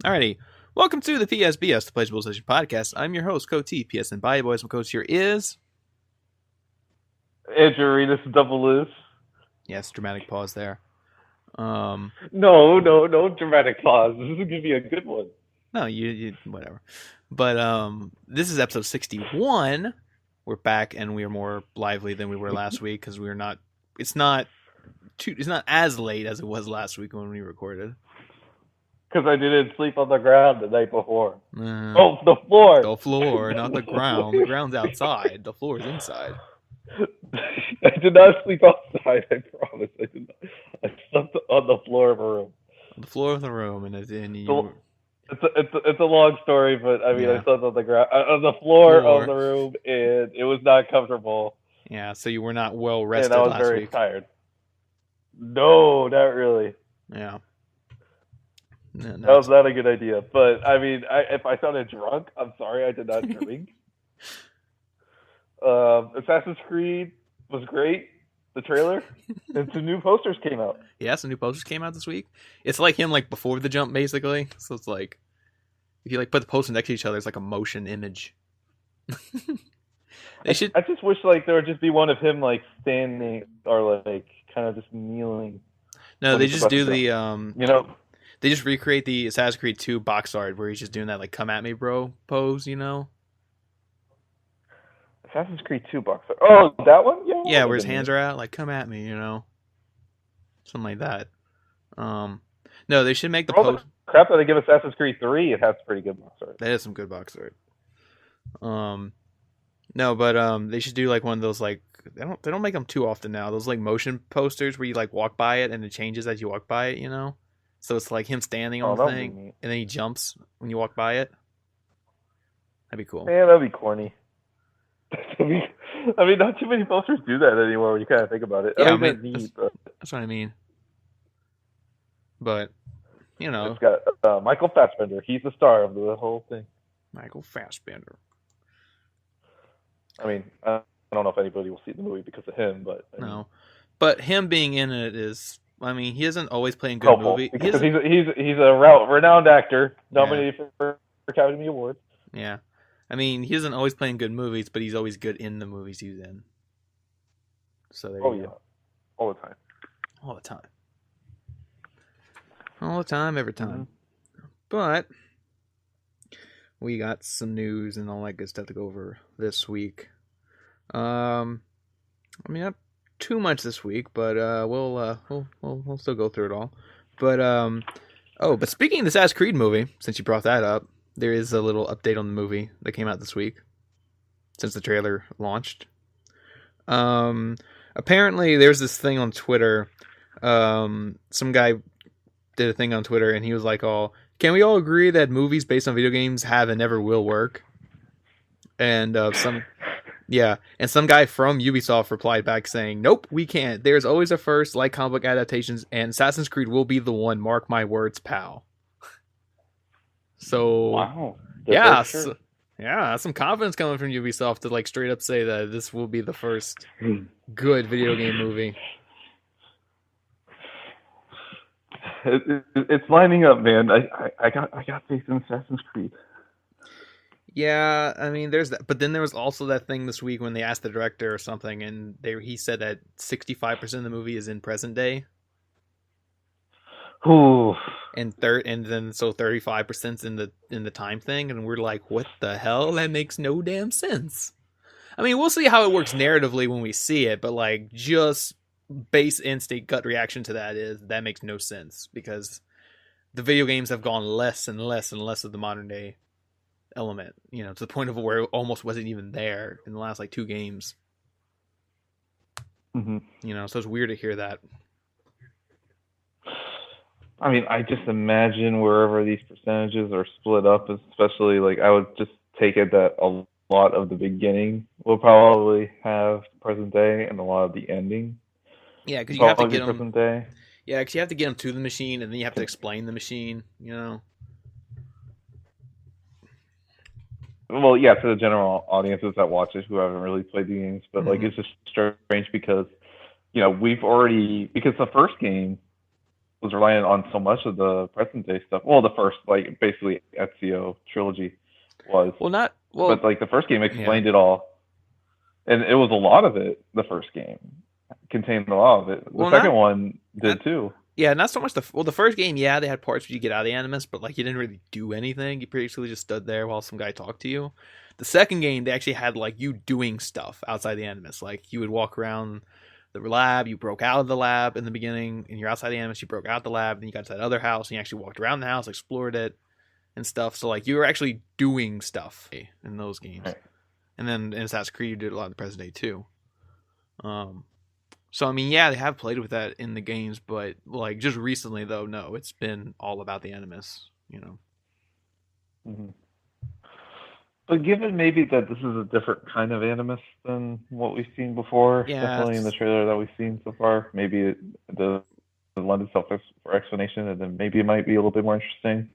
Alrighty, welcome to the PSBS, the PlayStation podcast. I'm your host, Coach T. PS and Bye Boys. My coach here is Andrew Arenas double loose. yes, dramatic pause there. No, dramatic pause. This is gonna be a good one. No, you whatever. But this is episode 61. We're back and we are more lively than we were last week because we're not. It's not as late as it was last week when we recorded. Because I didn't sleep on the ground the night before. Oh, the floor. The floor, not the ground. The ground's outside. The floor is inside. I did not sleep outside. I promise. I did not. I slept on the floor of a room. On the floor of the room, and you. It's a long story, but I mean, yeah. I slept on the ground, on the floor of the room, and it was not comfortable. Yeah, so you were not well rested and I was last very week. tired. No, not really. Yeah. No, that was not a good idea. But I mean, if I sounded drunk, I'm sorry. I did not drink. Assassin's Creed was great. The trailer and some new posters came out. Yeah, some new posters came out this week. It's like him like before the jump, basically. So it's like if you like put the posters next to each other, it's like a motion image. I just wish like there would just be one of him like standing or like kind of just kneeling. No, they just do the they just recreate the Assassin's Creed 2 box art where he's just doing that like "come at me, bro" pose, Assassin's Creed 2 box art. Oh, that one? Yeah, where his hands are out, like "come at me," something like that. No, they should make the post. Crap that they give Assassin's Creed 3. It has pretty good box art. That is some good box art. No, but they should do like one of those like they don't make them too often now. Those like motion posters where you like walk by it and it changes as you walk by it, So it's like him standing on the thing and then he jumps when you walk by it. That'd be cool. Yeah, that'd be corny. I mean, not too many posters do that anymore when you kind of think about it. Yeah, that's what I mean. But, It's got Michael Fassbender. He's the star of the whole thing. Michael Fassbender. I mean, I don't know if anybody will see the movie because of him, but... No. But him being in it is... I mean, he isn't always playing good movies. Because he's a renowned actor, nominated for Academy Awards. Yeah. I mean, he isn't always playing good movies, but he's always good in the movies he's in. So there you go. All the time. All the time. All the time, every time. Mm-hmm. But we got some news and all that good stuff to go over this week. I mean, not too much this week, but we'll still go through it all. But but speaking of the Assassin's Creed movie, since you brought that up, there is a little update on the movie that came out this week since the trailer launched. Apparently there's this thing on Twitter. Some guy did a thing on Twitter and he was like, "Oh, can we all agree that movies based on video games have and never will work?" And some guy from Ubisoft replied back saying, "Nope, we can't. There's always a first, like comic book adaptations, and Assassin's Creed will be the one. Mark my words, pal." So wow, some confidence coming from Ubisoft to like straight up say that this will be the first good video game movie. It's lining up, man. I got faith in Assassin's Creed. Yeah, I mean, there's that, but then there was also that thing this week when they asked the director or something, and he said that 65% of the movie is in present day. Ooh. And then 35% in the time thing, and we're like, what the hell? That makes no damn sense. I mean, we'll see how it works narratively when we see it, but like just base instinct gut reaction to that makes no sense because the video games have gone less and less and less of the modern day element, to the point of where it almost wasn't even there in the last like 2 games. Mm-hmm. So it's weird to hear that. I mean, I just imagine wherever these percentages are split up, especially like I would just take it that a lot of the beginning will probably have present day and a lot of the ending. Yeah, because you have to get them present day. Yeah, because you have to get them to the machine, and then you have to explain the machine. Well, yeah, to the general audiences that watch it who haven't really played the games, but like it's just strange because, we've already because the first game was reliant on so much of the present day stuff. Well, the first like basically Ezio trilogy was, Well, not but well. like the first game Yeah. explained it all, and it was a lot of it. The first game contained a lot of it. The Well, second not. one did too. Yeah, not so much the first game. Yeah, they had parts where you get out of the Animus, but like you didn't really do anything. You basically just stood there while some guy talked to you. The second game, they actually had like you doing stuff outside the Animus. Like you would walk around the lab. You broke out of the lab in the beginning, and you're outside the Animus. You broke out the lab, then you got to that other house, and you actually walked around the house, explored it, and stuff. So like you were actually doing stuff in those games. Right. And then in Assassin's Creed, you did a lot in the present day too. So I mean, yeah, they have played with that in the games, but like just recently though, no, it's been all about the Animus, you know. Mm-hmm. But given maybe that this is a different kind of Animus than what we've seen before, Yeah, definitely in the trailer that we've seen so far, maybe it lend itself for explanation, and then maybe it might be a little bit more interesting.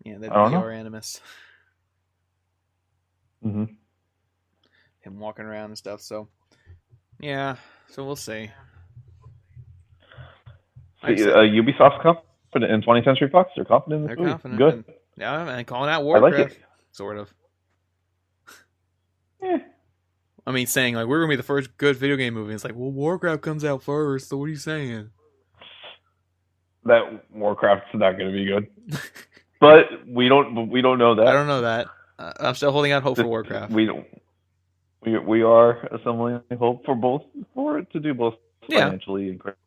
yeah, that I don't VR know. Animus, Mm-hmm. him walking around and stuff. So yeah, so we'll see. So, Like I said, Ubisoft's confident in 20th Century Fox. They're confident in they're this movie. confident, Good. and yeah, and calling out I like it. Warcraft, sort of. Eh, I mean, saying like we're gonna be the first good video game movie. It's like, well, Warcraft comes out first, so what are you saying? that Warcraft's not going to be good, but we don't know that. I don't know that. I'm still holding out hope for Warcraft. We don't. We are assembling hope for it to do both financially and critically.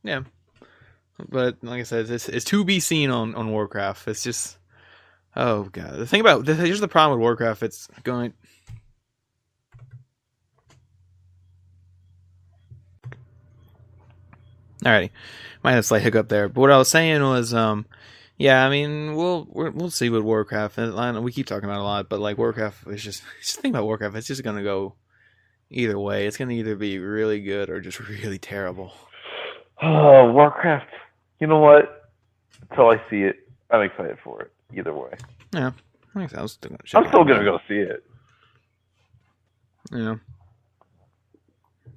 Yeah. But like I said, it's to be seen on Warcraft. It's just, oh god. The thing about here's the problem with Warcraft. It's going. Alrighty, might have a slight hiccup there. But what I was saying was, yeah, I mean, we'll see with Warcraft. And we keep talking about it a lot, but like Warcraft is just the thing about Warcraft. It's just gonna go either way. It's gonna either be really good or just really terrible. Oh, Warcraft. You know what? Until I see it, I'm excited for it. Either way. Yeah, I think I'm still gonna go see it. Yeah,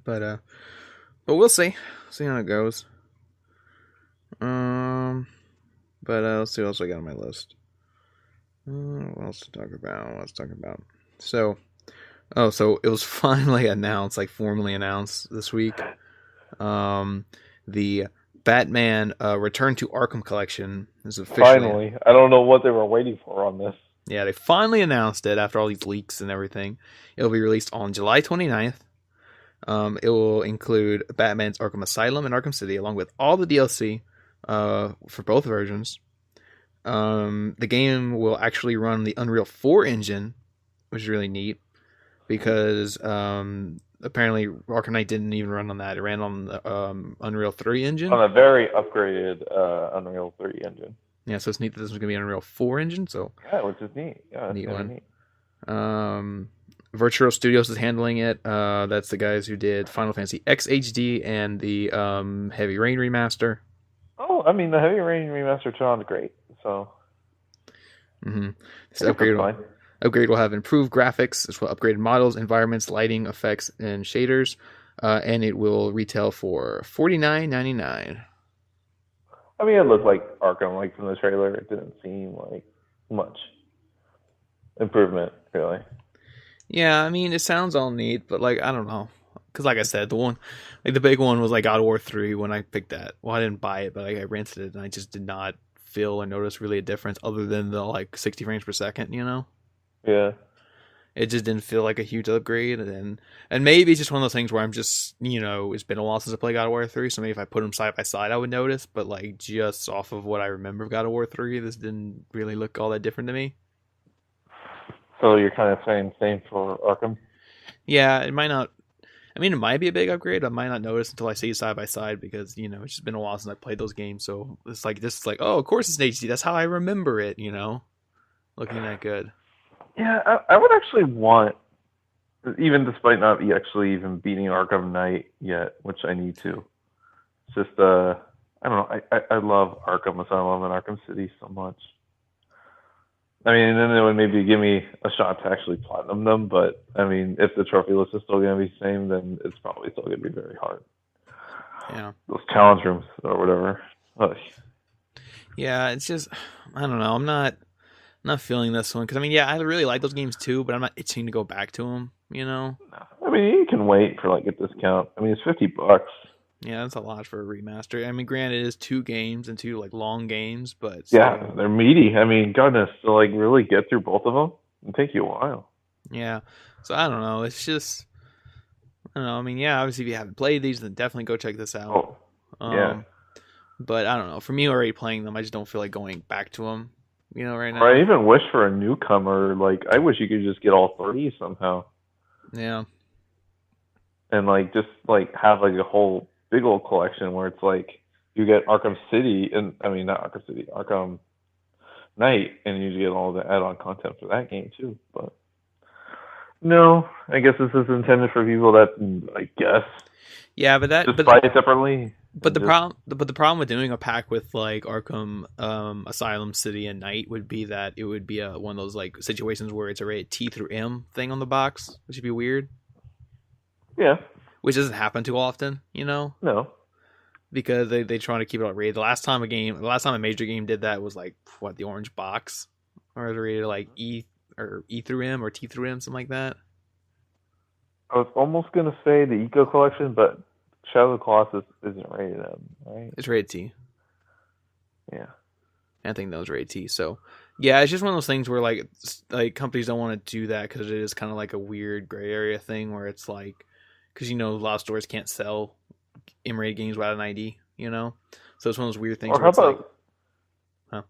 but we'll see. See how it goes. But let's see what else I got on my list. What else to talk about? So it was finally announced, like formally announced this week. The Batman Return to Arkham collection is officially. Finally, I don't know what they were waiting for on this. Yeah, they finally announced it after all these leaks and everything. It'll be released on July 29th. It will include Batman's Arkham Asylum and Arkham City, along with all the DLC for both versions. The game will actually run the Unreal 4 engine, which is really neat, because apparently Arkham Knight didn't even run on that. It ran on the Unreal 3 engine. On a very upgraded Unreal 3 engine. Yeah, so it's neat that this is going to be an Unreal 4 engine. So yeah, which is neat. Yeah, that's neat one. Neat. Virtual Studios is handling it. That's the guys who did Final Fantasy X HD and the Heavy Rain remaster. Oh, I mean, the Heavy Rain remaster sounds great. So, This upgrade will have improved graphics, as well upgraded models, environments, lighting, effects, and shaders, and it will retail for $49.99. I mean, it looked like Arkham, like from the trailer. It didn't seem like much improvement, really. Yeah, I mean, it sounds all neat, but like I don't know, because like I said, the big one was like God of War 3 when I picked that. Well, I didn't buy it, but I rented it, and I just did not feel or notice really a difference other than the like 60 frames per second, you know? Yeah. It just didn't feel like a huge upgrade, and maybe it's just one of those things where I'm just, it's been a while since I played God of War 3, so maybe if I put them side by side, I would notice, but like just off of what I remember of God of War 3, this didn't really look all that different to me. So you're kind of saying same for Arkham? Yeah, it might not. I mean, it might be a big upgrade. I might not notice until I see it side by side because it's just been a while since I played those games. So it's like this is like, oh, of course it's HD. That's how I remember it. Looking that good. Yeah, I would actually want, even despite not actually even beating Arkham Knight yet, which I need to. It's just I don't know. I love Arkham Asylum and Arkham City so much. I mean, and then it would maybe give me a shot to actually platinum them, but I mean, if the trophy list is still going to be the same, then it's probably still going to be very hard. Yeah. those challenge rooms or whatever. Ugh. Yeah, it's just I don't know. I'm not feeling this one because I mean, yeah, I really like those games too, but I'm not itching to go back to them. You know? I mean, you can wait for like a discount. I mean, it's $50. Yeah, that's a lot for a remaster. I mean, granted, it is 2 games and 2 like long games, but Yeah, still, they're meaty. I mean, goodness, to like really get through both of them, it'll take you a while. yeah. So I don't know. It's just I don't know. I mean, yeah, obviously, if you haven't played these, then definitely go check this out. Oh, yeah. Um, but I don't know. For me, already playing them, I just don't feel like going back to them. You know, right Or I now. even wish for a newcomer. Like, I wish you could just get all 3 somehow, Yeah. and like just like have like a whole big old collection where it's like you get Arkham City, and I mean not Arkham City, Arkham Knight, and you get all the add-on content for that game too. But no, I guess this is intended for people that I guess Yeah, but that, just buy it separately. but And the just, problem with doing a pack with like Arkham, Asylum, City, and Night would be that it would be one of those like situations where it's a rated T through M thing on the box, which would be weird. yeah, Which doesn't happen too often, you know, no, because they try to keep it all rated. The last time a major game did that was like what the orange box, or it was rated like E through M or T through M, something like that. I was almost gonna say the Eco Collection, but Shadow of the Colossus isn't rated M, right? It's rated T. Yeah. I think that was rated T. So yeah, it's just one of those things where like companies don't want to do that because it is kind of like a weird gray area thing where it's like because a lot of stores can't sell M-rated games without an ID, so it's one of those weird things Or where it's like, huh?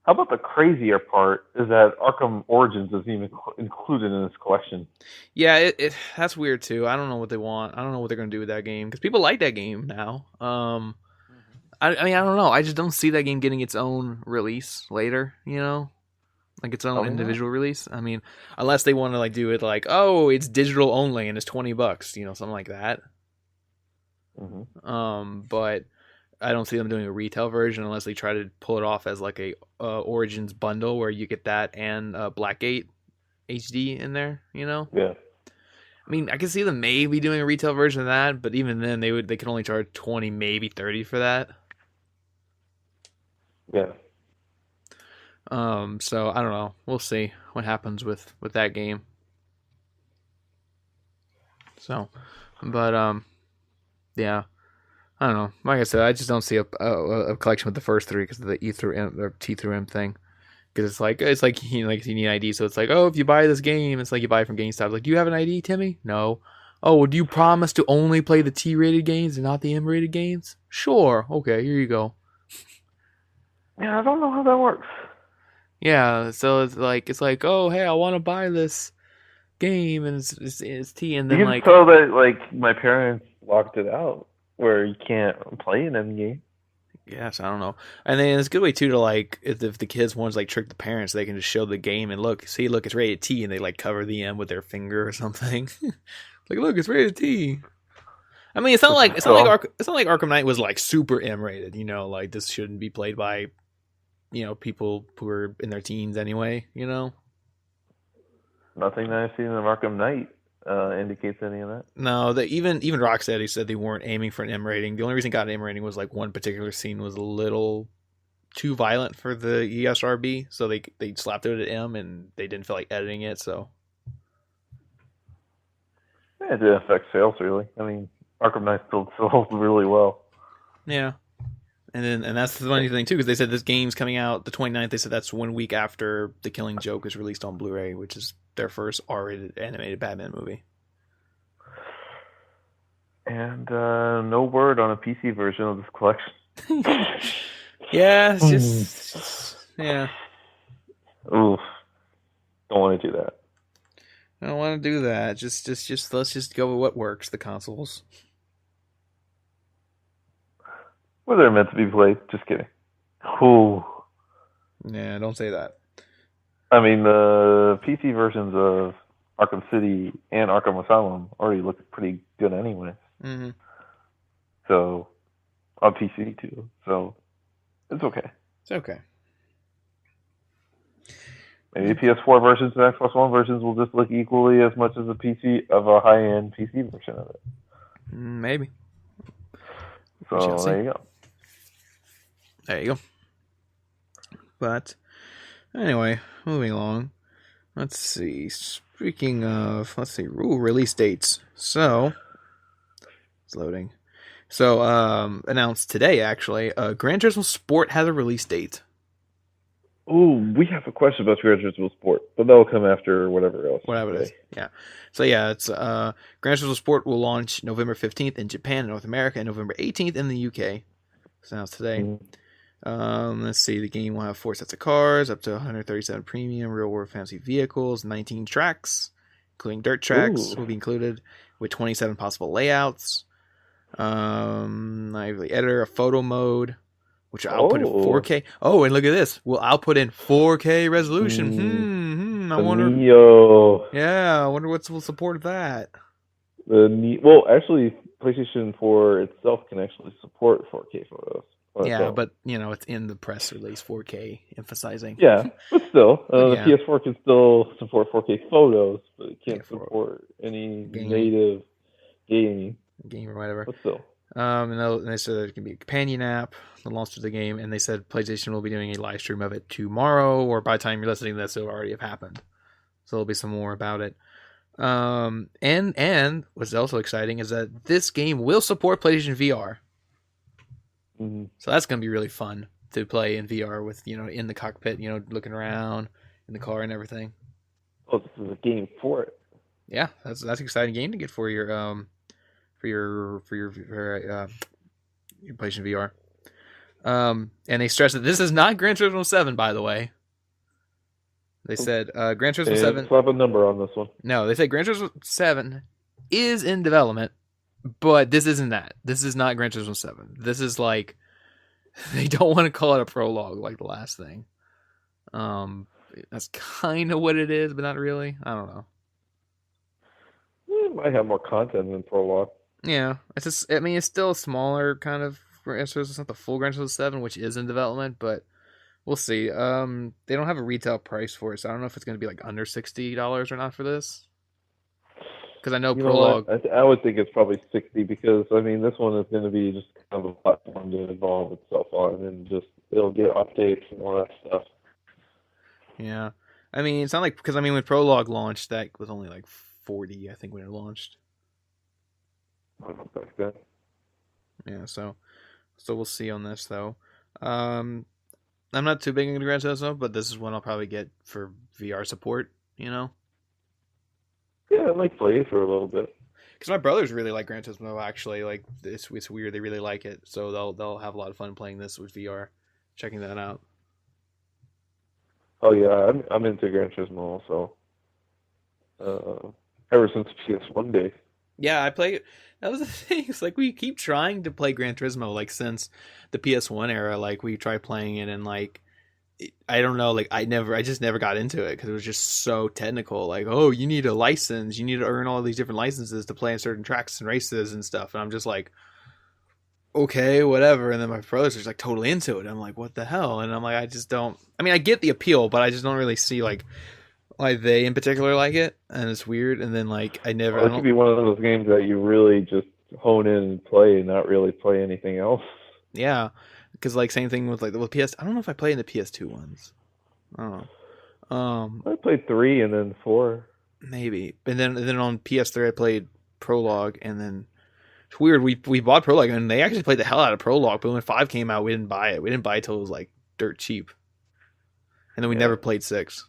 how about the crazier part is that Arkham Origins isn't even included in this collection? Yeah, that's weird too. I don't know what they want. I don't know what they're gonna do with that game because people like that game now. I mean, I don't know. I just don't see that game getting its own release later. Like its own Probably individual release. I mean, unless they want to like do it like, oh, it's digital only and it's $20, something like that. Mm-hmm. But I don't see them doing a retail version unless they try to pull it off as like a Origins bundle where you get that and Blackgate HD in there. Yeah. I mean, I can see them maybe doing a retail version of that, but even then, they could only charge 20, maybe 30 for that. Yeah. So I don't know. We'll see what happens with that game. So, but yeah, I don't know. Like I said, I just don't see a collection with the first 3 because of the E through M or T through M thing. Because it's like you need ID, so it's like, oh, if you buy this game, it's like you buy it from GameStop. Like, do you have an ID, Timmy? No. Oh, well, do you promise to only play the T-rated games and not the M-rated games? Sure. Okay, here you go. Yeah, I don't know how that works. Yeah, so it's like, oh, hey, I want to buy this game, and it's T, and then You can like, tell that like my parents locked it out where you can't play an M game. yes, I don't know. And then it's a good way too to like if the kids want to like trick the parents, they can just show the game and look, it's rated T, and they like cover the M with their finger or something. Like, look, it's rated T. I mean, it's not like Arkham Knight was like super M rated. Like this shouldn't be played by, people who are in their teens anyway. Nothing that I've seen in Arkham Knight indicates any of that. No, even Rocksteady said they weren't aiming for an M rating. The only reason it got an M rating was like one particular scene was a little too violent for the ESRB, so they slapped it at M, and they didn't feel like editing it. So Yeah, it didn't affect sales really. I mean, Arkham Knight still sold really well. yeah, and that's the funny thing too, because they said this game's coming out the 29th. They said that's 1 week after The Killing Joke is released on Blu-ray, which is their first R-rated animated Batman movie. And no word on a PC version of this collection. Yeah, it's just yeah. Oof. Don't want to do that. I don't want to do that. Just let's just go with what works. The consoles. Where they're meant to be played. Just kidding. Ooh. Yeah, don't say that. I mean, the PC versions of Arkham City and Arkham Asylum already look pretty good anyway. Mm-hmm. So, on PC too. So, it's okay. It's okay. Maybe PS4 versions and Xbox One versions will just look equally as much as a high-end PC version of it. Maybe. We shall So see. there you go. There you go. But anyway, moving along. Let's see. Speaking of, release dates. So, it's loading. So, announced today, actually, Gran Turismo Sport has a release date. Ooh, we have a question about Gran Turismo Sport, but that'll come after whatever else. Whatever it is. Yeah. So, yeah, it's Gran Turismo Sport will launch November 15th in Japan and North America and November 18th in the UK. It's announced today. Let's see. The game will have 4 sets of cars, up to 137 premium real-world fantasy vehicles, 19 tracks, including dirt tracks, will be included with 27 possible layouts. Lively editor, a photo mode, which will output in 4K. Oh, and look at this. We'll output in 4K resolution. I wonder. Neo. Yeah, I wonder what will support that. Well, actually, PlayStation 4 itself can actually support 4K photos. Yeah, but it's in the press release, 4K, emphasizing. Yeah, but still, But the PS4 can still support 4K photos, but it can't support any native game or whatever. But still. And they said there can be a companion app that launched the game, and they said PlayStation will be doing a live stream of it tomorrow, or by the time you're listening to this, it'll already have happened. So there'll be some more about it. And what's also exciting is that this game will support PlayStation VR. Mm-hmm. So that's going to be really fun to play in VR with, in the cockpit, looking around in the car and everything. Oh, this is a game for it. Yeah, that's an exciting game to get for your PlayStation VR. And they stressed that this is not Gran Turismo 7, by the way. They said Gran Turismo 7. Let's have a number on this one. No, they said Gran Turismo 7 is in development, but this isn't that. This is not Gran Turismo 7. This is like, they don't want to call it a prologue like the last thing. That's kind of what it is, but not really. I don't know. It might have more content than prologue. Yeah, it's still a smaller kind of Gran Turismo. It's not the full Gran Turismo 7, which is in development, but we'll see. They don't have a retail price for it, so I don't know if it's going to be like under $60 or not for this. Because I know prologue. I would think it's probably 60 because this one is going to be just kind of a platform to evolve itself on, and just it'll get updates and all that stuff. Yeah, it's not like because when prologue launched, that was only like 40, I think, when it launched. Back then. Yeah, so we'll see on this though. I'm not too big into Gran Turismo, but this is one I'll probably get for VR support. Yeah, I might play it for a little bit. Because my brothers really like Gran Turismo. Actually, like it's weird. They really like it, so they'll have a lot of fun playing this with VR, checking that out. Oh yeah, I'm into Gran Turismo also. Ever since PS1 days. Yeah, I play it. That was the thing. It's like we keep trying to play Gran Turismo like since the PS1 era. Like we tried playing it and like I don't know. Like I just never got into it because it was just so technical. Like, oh, you need a license. You need to earn all these different licenses to play in certain tracks and races and stuff. And I'm just like, okay, whatever. And then my brothers are just like totally into it. I'm like, what the hell? And I'm like, I just don't. I get the appeal, but I just don't really see like why they in particular like it, and it's weird. And then like it could be one of those games that you really just hone in and play and not really play anything else. Yeah, because like same thing with like the PS. I don't know if I played in the PS2 ones. I don't know. I played 3 and then 4. Maybe, and then on PS3 I played Prologue, and then it's weird. We bought Prologue, and they actually played the hell out of Prologue. But when 5 came out, we didn't buy it. We didn't buy it till it was like dirt cheap, and then we never played 6.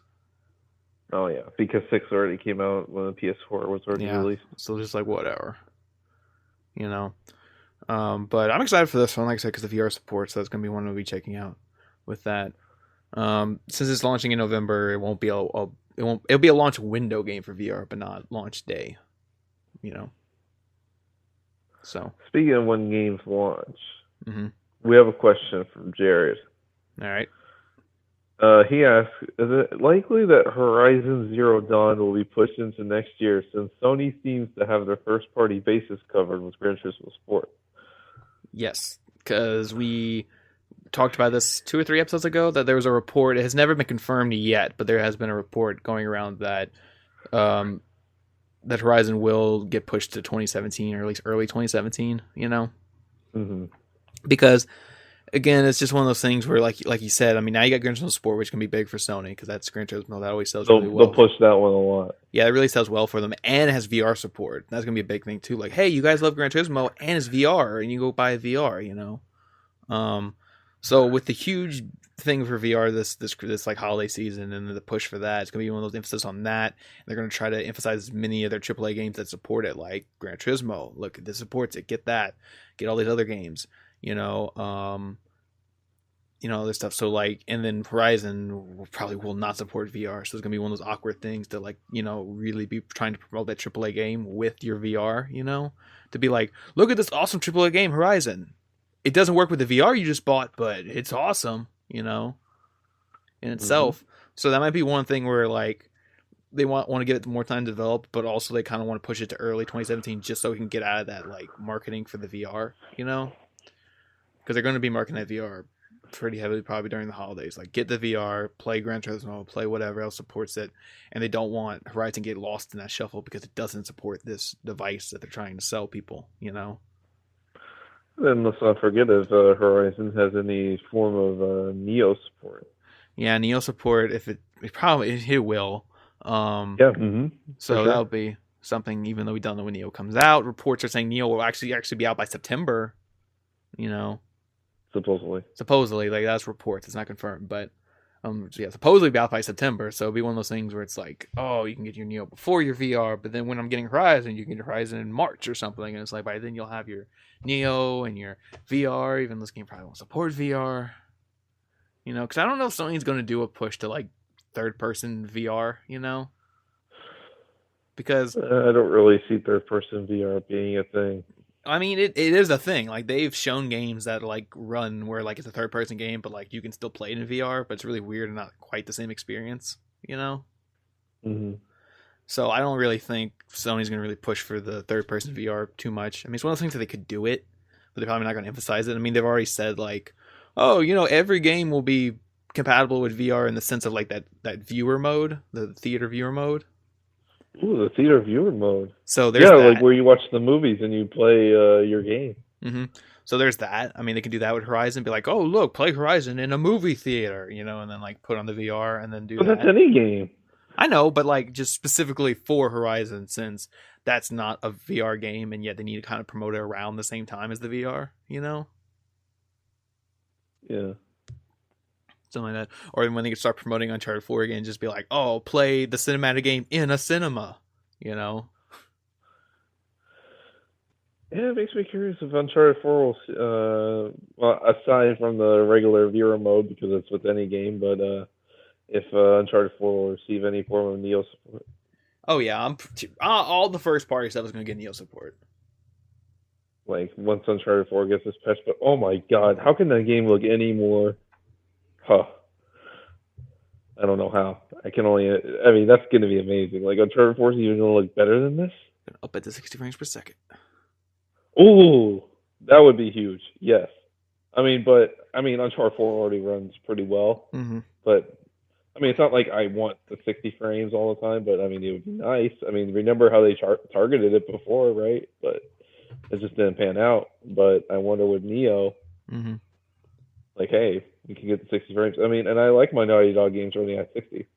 Oh yeah, because 6 already came out when the PS4 was already released. So just like whatever, But I'm excited for this one, like I said, because the VR support. So that's gonna be one we'll be checking out with that. Since it's launching in November, it won't be it'll be a launch window game for VR, but not launch day. So speaking of when games launch, we have a question from Jared. All right. He asks, is it likely that Horizon Zero Dawn will be pushed into next year since Sony seems to have their first-party bases covered with Gran Turismo Sport? Yes, because we talked about this 2 or 3 episodes ago that there was a report. It has never been confirmed yet, but there has been a report going around that that Horizon will get pushed to 2017 or at least early 2017. because again, it's just one of those things where, like you said, I mean, now you got Gran Turismo Sport, which can be big for Sony because that's Gran Turismo that always sells really They'll well. push that one a lot. Yeah, it really sells well for them, and it has VR support. That's gonna be a big thing too. Like, hey, you guys love Gran Turismo, and it's VR, and you go buy a VR, you know. Um, so with the huge thing for VR this like holiday season and the push for that, it's gonna be one of those emphasis on that. They're gonna try to emphasize as many of their AAA games that support it, like Gran Turismo. Look, this supports it. Get that. Get all these other games. You know, other stuff. So like, and then Horizon probably will not support VR. So it's gonna be one of those awkward things to like, really be trying to promote that AAA game with your VR. To be like, look at this awesome AAA game, Horizon. It doesn't work with the VR you just bought, but it's awesome. In itself. So that might be one thing where like they want to give it more time to develop, but also they kind of want to push it to early 2017 just so we can get out of that like marketing for the VR. Because they're going to be marketing that VR pretty heavily probably during the holidays. Like, get the VR, play Gran Turismo, play whatever else supports it, and they don't want Horizon to get lost in that shuffle because it doesn't support this device that they're trying to sell people. Then let's not forget if Horizon has any form of Neo support. Yeah, Neo support. If it will. Yeah. So sure. that'll be something. Even though we don't know when Neo comes out, reports are saying Neo will actually be out by September. Supposedly, like that's reports. It's not confirmed, but supposedly be out by September. So it'll be one of those things where it's like, oh, you can get your Neo before your VR, but then when I'm getting Horizon, you can get Horizon in March or something, and it's like by then you'll have your Neo and your VR. Even this game probably won't support VR. Because I don't know if Sony's going to do a push to like third-person VR. Because I don't really see third-person VR being a thing. I mean, it is a thing. Like, they've shown games that like run where like it's a third person game, but like you can still play it in VR, but it's really weird and not quite the same experience. So I don't really think Sony's gonna really push for the third person VR too much. I mean, it's one of those things that they could do it, but they're probably not gonna emphasize it. I mean, they've already said like, oh, every game will be compatible with VR in the sense of like that viewer mode, the theater viewer mode. Ooh, the theater viewer mode. So there's that. Like where you watch the movies and you play your game. Mm-hmm. So there's that. I mean, they can do that with Horizon. Be like, oh, look, play Horizon in a movie theater, and then like put on the VR and then do that. But that's any game. I know, but like just specifically for Horizon, since that's not a VR game, and yet they need to kind of promote it around the same time as the VR. Yeah. Something like that. Or when they start promoting Uncharted 4 again, just be like, oh, play the cinematic game in a cinema, Yeah, it makes me curious if Uncharted 4 will, aside from the regular viewer mode, because it's with any game, but if Uncharted 4 will receive any form of Neo support. Oh, yeah. All the first party stuff is going to get Neo support. Like, once Uncharted 4 gets this patch, but oh my god, how can that game look any more... I don't know how. That's going to be amazing. Like, Uncharted 4 is even going to look better than this? Up at the 60 frames per second. Ooh, that would be huge. Yes. Uncharted 4 already runs pretty well. Mm-hmm. But, it's not like I want the 60 frames all the time, but, it would be nice. Remember how they targeted it before, right? But it just didn't pan out. But I wonder with Neo, like, hey, we can get the 60 frames. And I like my Naughty Dog games running at 60.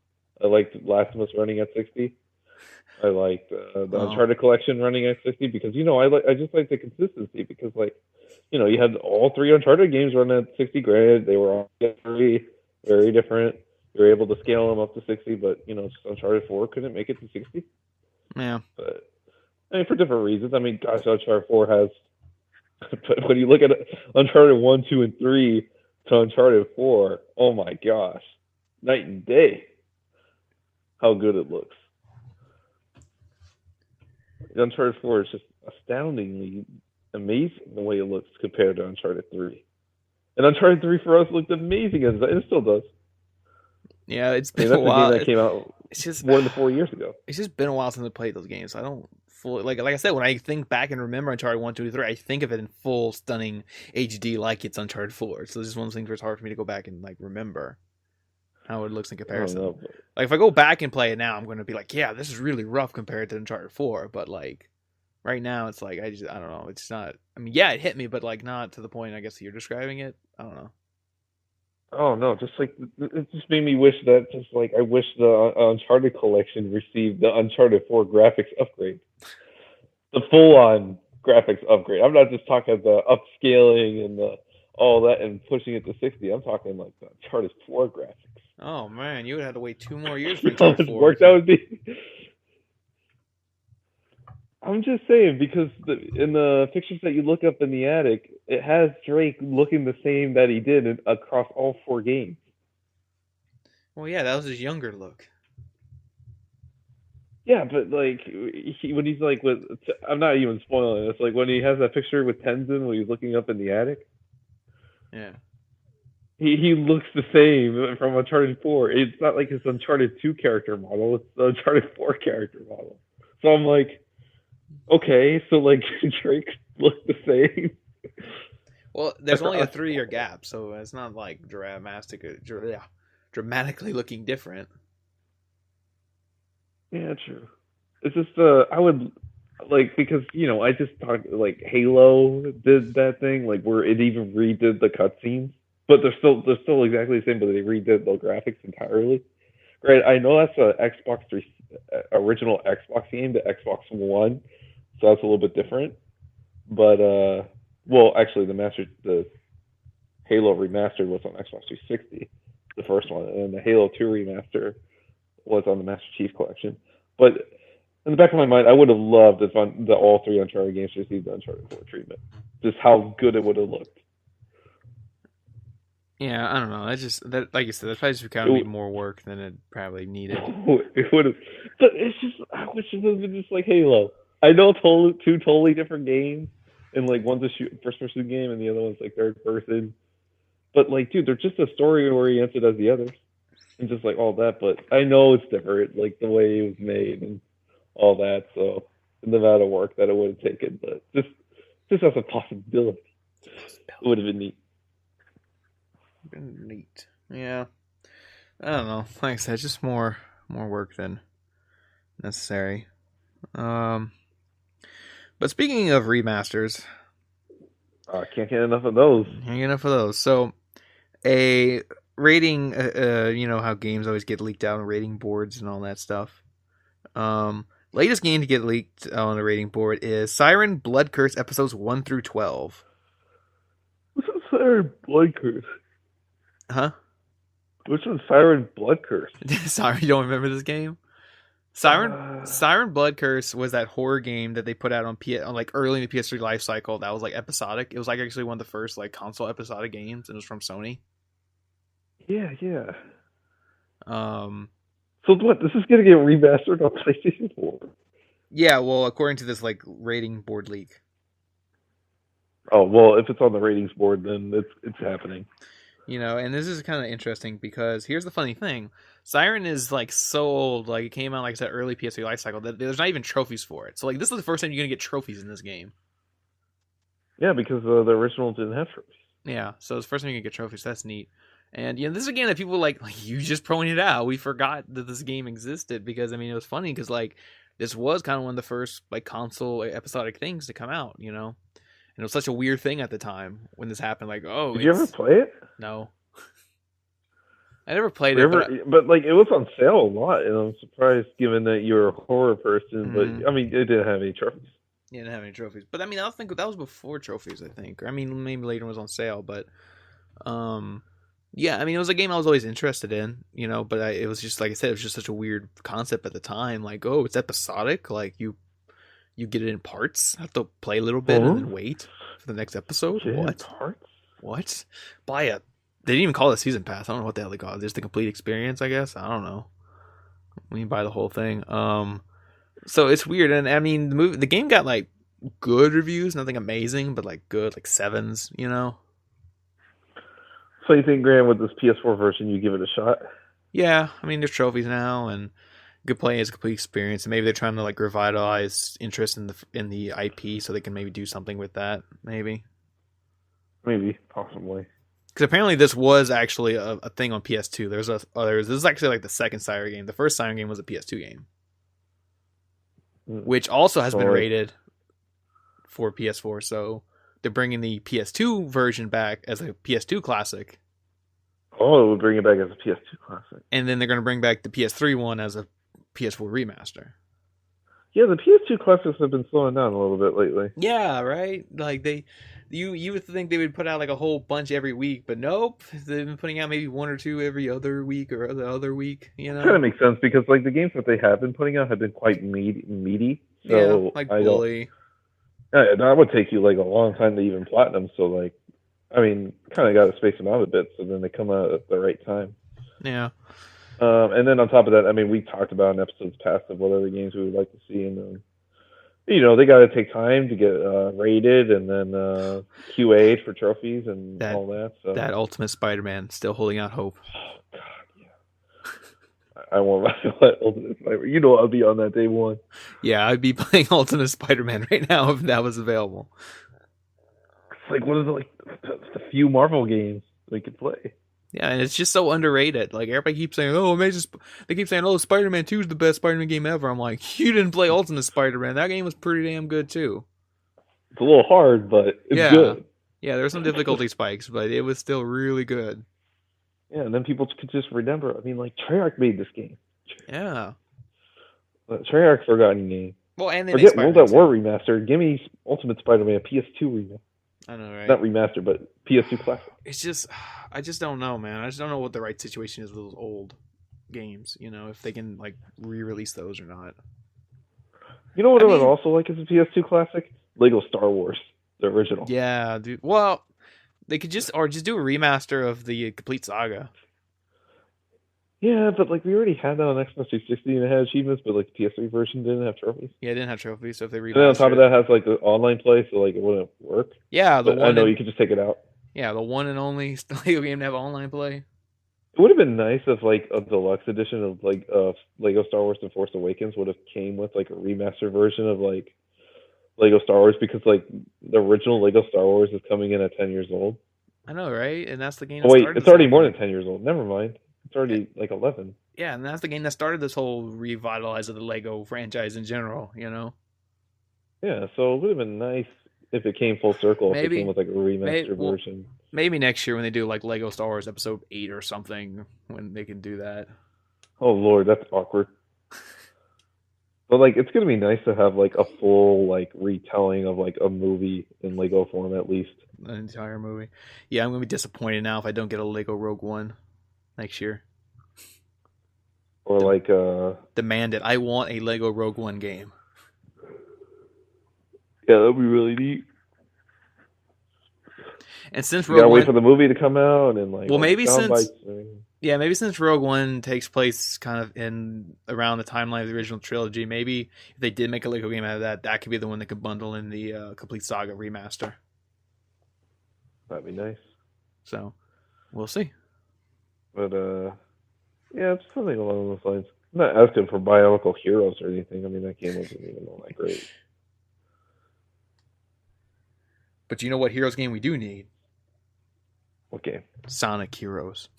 I liked Last of Us running at 60. I liked the Uncharted collection running at 60 because, I just like the consistency because, like, you had all three Uncharted games running at 60 granted. They were all very, very different. You were able to scale them up to 60, but, Uncharted 4 couldn't make it to 60. Yeah. But, for different reasons. Gosh, Uncharted 4 has... But when you look at Uncharted 1, 2, and 3 to Uncharted 4, oh my gosh. Night and day. How good it looks. Uncharted 4 is just astoundingly amazing the way it looks compared to Uncharted 3. And Uncharted 3 for us looked amazing, and it still does. Yeah, it's been a while. That's a game that came out more than 4 years ago. It's just been a while since I played those games. I don't fully like I said, when I think back and remember Uncharted 1, 2, and 3, I think of it in full stunning HD like it's Uncharted 4. So it's just one of those things where it's hard for me to go back and like remember how it looks in comparison. Like if I go back and play it now, I'm going to be like, yeah, this is really rough compared to Uncharted 4, but like Right now, it's like I don't know. It's not. I mean, yeah, it hit me, but like not to the point. I guess you're describing it. I don't know. Oh no, just like it just made me wish that just like I wish the Uncharted collection received the Uncharted 4 graphics upgrade, the full-on graphics upgrade. I'm not just talking the upscaling and the all that and pushing it to 60. I'm talking like the Uncharted 4 graphics. Oh man, you would have to wait 2 more years for You know how Uncharted much Four work that would be. I'm just saying because in the pictures that you look up in the attic, it has Drake looking the same that he did across all 4 games. Well, yeah, that was his younger look. Yeah, but like when he's like with, I'm not even spoiling it. It's like when he has that picture with Tenzin when he's looking up in the attic. Yeah. He looks the same from Uncharted 4. It's not like his Uncharted 2 character model. It's the Uncharted 4 character model. So I'm like, okay, so like Drake looked the same. Well, there's only a 3-year gap, so it's not like dramatically looking different. Yeah, true. It's just I would like because I just talked like Halo did that thing like where it even redid the cutscenes, but they're still exactly the same, but they redid the graphics entirely. Right? I know that's a Xbox 3 original Xbox game, the Xbox One, so that's a little bit different. But well, actually, the Halo remastered was on Xbox 360, the first one, and the Halo 2 remaster was on the Master Chief Collection. But in the back of my mind, I would have loved if all 3 Uncharted games received the Uncharted 4 treatment. Just how good it would have looked. Yeah, I don't know. I just that like you said, that's probably just kind of be more work than it probably needed. It would have, but it's just I wish it would have been just like Halo. I know two totally different games, and like one's a first person game and the other one's like third person. But like, dude, they're just as story oriented as the others, and just like all that. But I know it's different, like the way it was made and all that. So the amount of work that it would have taken, but just as a possibility, it would have been neat. Been neat. Yeah. I don't know. Like I said, just more work than necessary. But speaking of remasters, I can't get enough of those. Can't get enough of those. So a rating, you know how games always get leaked out on rating boards and all that stuff. Latest game to get leaked on the rating board is Siren Blood Curse episodes 1 through 12. What's a Siren Blood Curse? Huh? Which one's Siren Blood Curse? Sorry, you don't remember this game? Siren Blood Curse was that horror game that they put out on like early in the PS3 life cycle that was like episodic. It was like actually one of the first like console episodic games, and it was from Sony. Yeah. So what? This is gonna get remastered on PlayStation 4. Yeah, well, according to this like rating board leak. Oh well, if it's on the ratings board, then it's happening. You know, and this is kind of interesting because here's the funny thing. Siren is like so old, like it came out like I said early PS3 life cycle that there's not even trophies for it. So like this is the first time you're gonna get trophies in this game. Yeah, because the original didn't have trophies. Yeah, so it's the first time you can get trophies. So that's neat. And you know, this is a game that people like you just pointed out. We forgot that this game existed because I mean it was funny because like this was kind of one of the first like console episodic things to come out. You know, and it was such a weird thing at the time when this happened. Like, oh, did you ever play it? No. I never played it, but like it was on sale a lot, and I'm surprised given that you're a horror person. Mm-hmm. But I mean, it didn't have any trophies. Yeah, it didn't have any trophies. But I mean, I think that was before trophies. I think, or I mean, maybe later it was on sale. But, yeah, I mean, it was a game I was always interested in, you know. But it was just like I said, it was just such a weird concept at the time. Like, oh, it's episodic. Like you get it in parts. Have to play a little bit and then wait for the next episode. What parts? What? Buy a. They didn't even call it a season pass. I don't know what the hell they call it. Just the complete experience, I guess. I don't know. When you buy the whole thing. So it's weird. And I mean, the game got like good reviews, nothing amazing, but like good, like 7s, you know? So you think, Gran, with this PS4 version, you give it a shot? Yeah. I mean, there's trophies now and good play is a complete experience. And maybe they're trying to like revitalize interest in the IP so they can maybe do something with that. Maybe, possibly. Because apparently this was actually a thing on PS2. This is actually like the second Siren game. The first Siren game was a PS2 game, which also has been rated for PS4. So they're bringing the PS2 version back as a PS2 classic. Oh, we'll bring it back as a PS2 classic. And then they're going to bring back the PS3 one as a PS4 remaster. Yeah, the PS2 classics have been slowing down a little bit lately. Yeah, right? Like you would think they would put out like a whole bunch every week, but nope. They've been putting out maybe one or two every other week or the other week, you know? Kind of makes sense because like the games that they have been putting out have been quite meaty. So Yeah, like I Bully. don't. That would take you like a long time to even platinum. So like, I mean, kind of got to space them out a bit so then they come out at the right time. Yeah. And then on top of that, I mean, we talked about in episodes past of what other games we would like to see, and you know, they got to take time to get rated and then QA'd for trophies and all that. So that Ultimate Spider-Man still holding out hope. Oh God, yeah. I want my Ultimate Spider-Man. You know, I'll be on that day one. Yeah, I'd be playing Ultimate Spider-Man right now if that was available. It's like one of the few Marvel games we could play. Yeah, and it's just so underrated. Like, everybody keeps saying, oh, amazing. They keep saying, oh, Spider-Man 2 is the best Spider-Man game ever. I'm like, you didn't play Ultimate Spider-Man. That game was pretty damn good, too. It's a little hard, but it's good. Yeah, there were some difficulty spikes, but it was still really good. Yeah, and then people could just remember. I mean, like, Treyarch made this game. Yeah. Treyarch forgotten game. Well, and they forget World at War remastered. Give me Ultimate Spider-Man PS2 remaster. I know, right? Not remastered, but PS2 classic. It's just, I just don't know, man. I just don't know what the right situation is with those old games. You know, if they can like re-release those or not. You know what I would also like as a PS2 classic? Lego Star Wars, the original. Yeah, dude. Well, they could just do a remaster of the complete saga. Yeah, but like we already had that on Xbox 360 and it had achievements, but like the PS3 version didn't have trophies. Yeah, it didn't have trophies, so if they remastered. And then on top of that, it has like the online play, so like it wouldn't work. Yeah, I know you could just take it out. Yeah, the one and only Lego game to have online play. It would have been nice if like a deluxe edition of like Lego Star Wars: The Force Awakens would have came with like a remastered version of like Lego Star Wars, because like the original Lego Star Wars is coming in at 10 years old. I know, right? And that's the game. Oh, wait, it's already more than 10 years old. Never mind. It's already like 11. Yeah, and that's the game that started this whole revitalize of the Lego franchise in general, you know? Yeah, so it would have been nice if it came full circle, if it came with like a remastered version. Maybe next year when they do like Lego Star Wars Episode 8 or something, when they can do that. Oh, Lord, that's awkward. But like, it's going to be nice to have like a full like retelling of like a movie in Lego form at least. An entire movie. Yeah, I'm going to be disappointed now if I don't get a Lego Rogue One next year. Or like demand it. I want a Lego Rogue One game. Yeah, that'd be really neat. And since Rogue One, wait for the movie to come out and like. Well, maybe since Rogue One takes place kind of in around the timeline of the original trilogy, maybe if they did make a Lego game out of that could be the one that could bundle in the complete saga remaster. That'd be nice. So, we'll see. But yeah, it's something along those lines. I'm not asking for Bionicle Heroes or anything. I mean, that game wasn't even all that great. But you know what Heroes game we do need? What game? Sonic Heroes.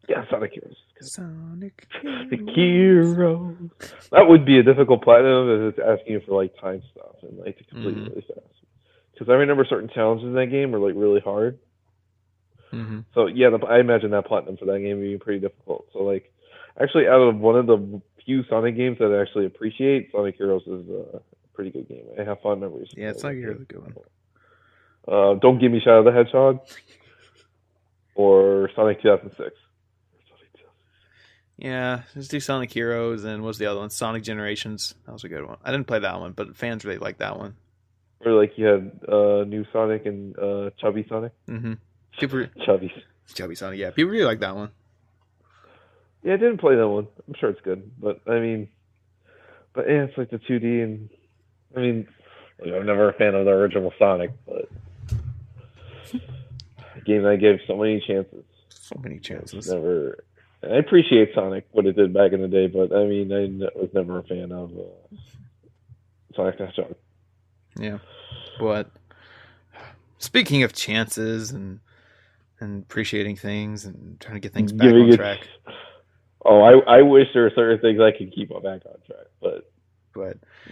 Yeah, Sonic Heroes. Sonic Heroes. That would be a difficult platinum if it's asking you for like time stuff and like to complete it really fast. Because I remember certain challenges in that game were like really hard. Mm-hmm. So yeah, I imagine that platinum for that game would be pretty difficult. So like, actually, out of one of the few Sonic games that I actually appreciate, Sonic Heroes is a pretty good game. I have fond memories. Yeah, Sonic Heroes is a good one. Don't Give Me Shadow the Hedgehog or Sonic 2006. Yeah, just do Sonic Heroes, and what's the other one? Sonic Generations. That was a good one. I didn't play that one, but fans really like that one. Or like you had New Sonic and Chubby Sonic. Mm-hmm. Chubby Sonic, yeah. People really like that one. Yeah, I didn't play that one. I'm sure it's good, but I mean, yeah, it's like the 2D, and I mean, I'm never a fan of the original Sonic, but a game that I gave so many chances. So many chances. I appreciate Sonic, what it did back in the day, but I mean, I was never a fan of Sonic the Hedgehog. Yeah, but speaking of chances and appreciating things and trying to get things back on track. Oh, I wish there were certain things I could keep back on track, but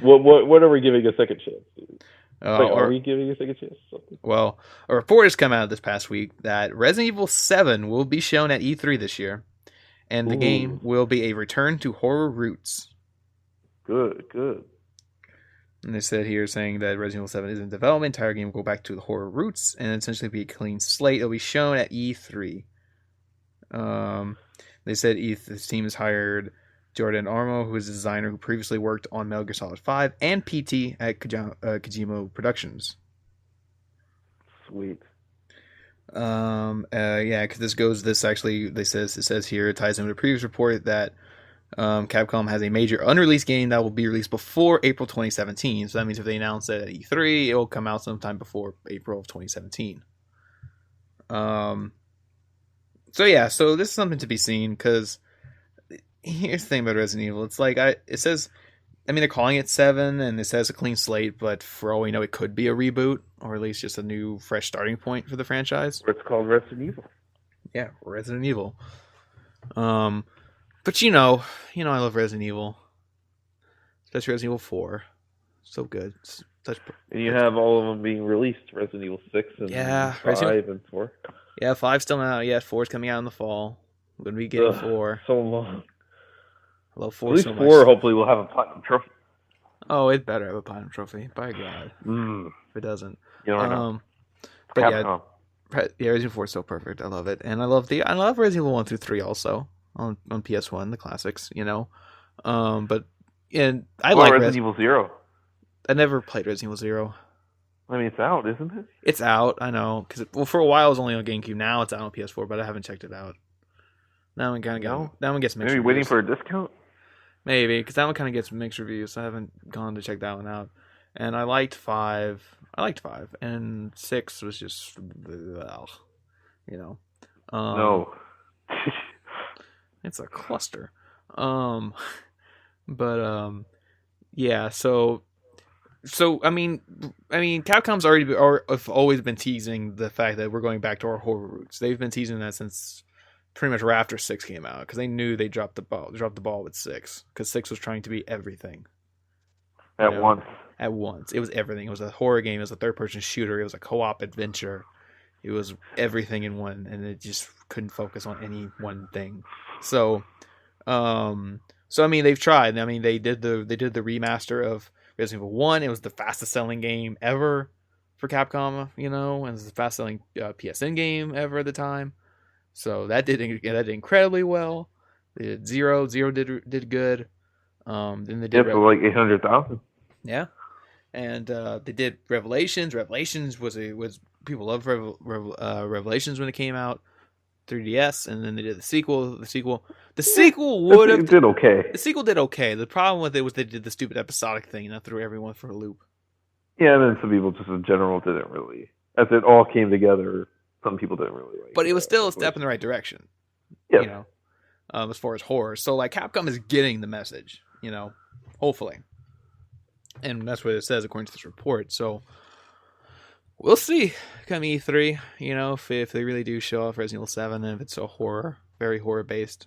what are we giving a second chance to? Like, are Or we giving a second chance or something? well, a report has come out this past week that Resident Evil 7 will be shown at E3 this year, and the game Ooh, will be a return to horror roots. good. And they said here saying that Resident Evil 7 is in development. The entire game will go back to the horror roots and essentially be a clean slate. It'll be shown at E3. They said this team has hired Jordan Armo, who is a designer who previously worked on Metal Gear Solid 5, and PT at Kojima Productions. Sweet. Yeah, because this actually, it says here, it ties in with a previous report that Capcom has a major unreleased game that will be released before April 2017. So that means if they announce it at E3, it will come out sometime before April of 2017. So yeah, so this is something to be seen, because here's the thing about Resident Evil. It's like, it says, I mean, they're calling it 7, and it says a clean slate, but for all we know, it could be a reboot, or at least just a new, fresh starting point for the franchise. It's called Resident Evil. Yeah, Resident Evil. But you know, I love Resident Evil, especially Resident Evil 4. So good. And you have all of them being released: Resident Evil 6 and 5 and 4. Yeah, 5's still not out yet. 4's coming out in the fall. I'm gonna be getting 4. So long. I love 4 At least so 4 much. hopefully will have a platinum trophy. Oh, it better have a platinum trophy. By God, if it doesn't. You don't know. But Capcom. yeah, Resident Evil 4 is so perfect. I love it, and I love Resident Evil 1 through 3 also on PS1, the classics. But and I like Resident Evil 0. I never played Resident Evil 0. I mean, it's out, isn't it? It's out, I know, because for a while it was only on GameCube. Now it's out on PS4, but I haven't checked it out. That one gets mixed. Maybe waiting for a discount. Maybe, because that one kind of gets mixed reviews. So I haven't gone to check that one out. And I liked 5. And 6 was just, well, No. It's a cluster. Yeah. So I mean, Capcom's have always been teasing the fact that we're going back to our horror roots. They've been teasing that since pretty much right after 6 came out, because they knew they dropped the ball with 6, because 6 was trying to be everything At once. At once, it was everything. It was a horror game. It was a third-person shooter. It was a co-op adventure. It was everything in one, and it just couldn't focus on any one thing. So I mean, they've tried. I mean, they did the remaster of Resident Evil 1. It was the fastest selling game ever for Capcom, and it was the fastest selling PSN game ever at the time. So that did incredibly well. They did Zero did good. Then they did for like 800,000. Yeah, and they did Revelations. Revelations was people loved Revelations when it came out, 3DS, and then they did the sequel. The sequel would have did okay. The sequel did okay. The problem with it was they did the stupid episodic thing, and that threw everyone for a loop. Yeah, and then some people just in general didn't really, as it all came together, some people didn't really like it. But it was still a step in the right direction. Yeah. As far as horror. So like Capcom is getting the message, hopefully. And that's what it says according to this report. So we'll see come E3, if they really do show off Resident Evil 7, and if it's a very horror based,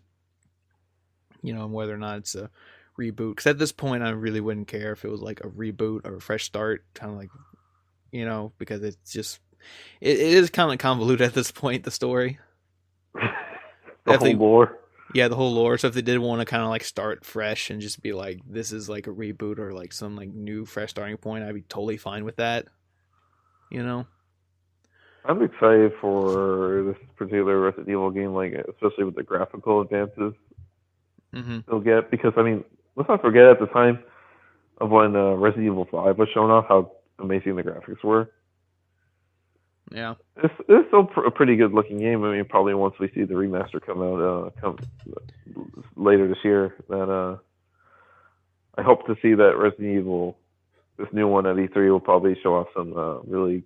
and whether or not it's a reboot. Because at this point, I really wouldn't care if it was like a reboot or a fresh start, kind of like, because it's just, it is kind of convoluted at this point, the story. The whole lore. Yeah, the whole lore. So if they did want to kind of like start fresh and just be like, this is like a reboot or like some like new fresh starting point, I'd be totally fine with that. I'm excited for this particular Resident Evil game, like especially with the graphical advances they'll get. Because I mean, let's not forget at the time of when Resident Evil 5 was shown off, how amazing the graphics were. Yeah, it's still a pretty good looking game. I mean, probably once we see the remaster come out later this year, that I hope to see that Resident Evil, this new one at E3, will probably show off some really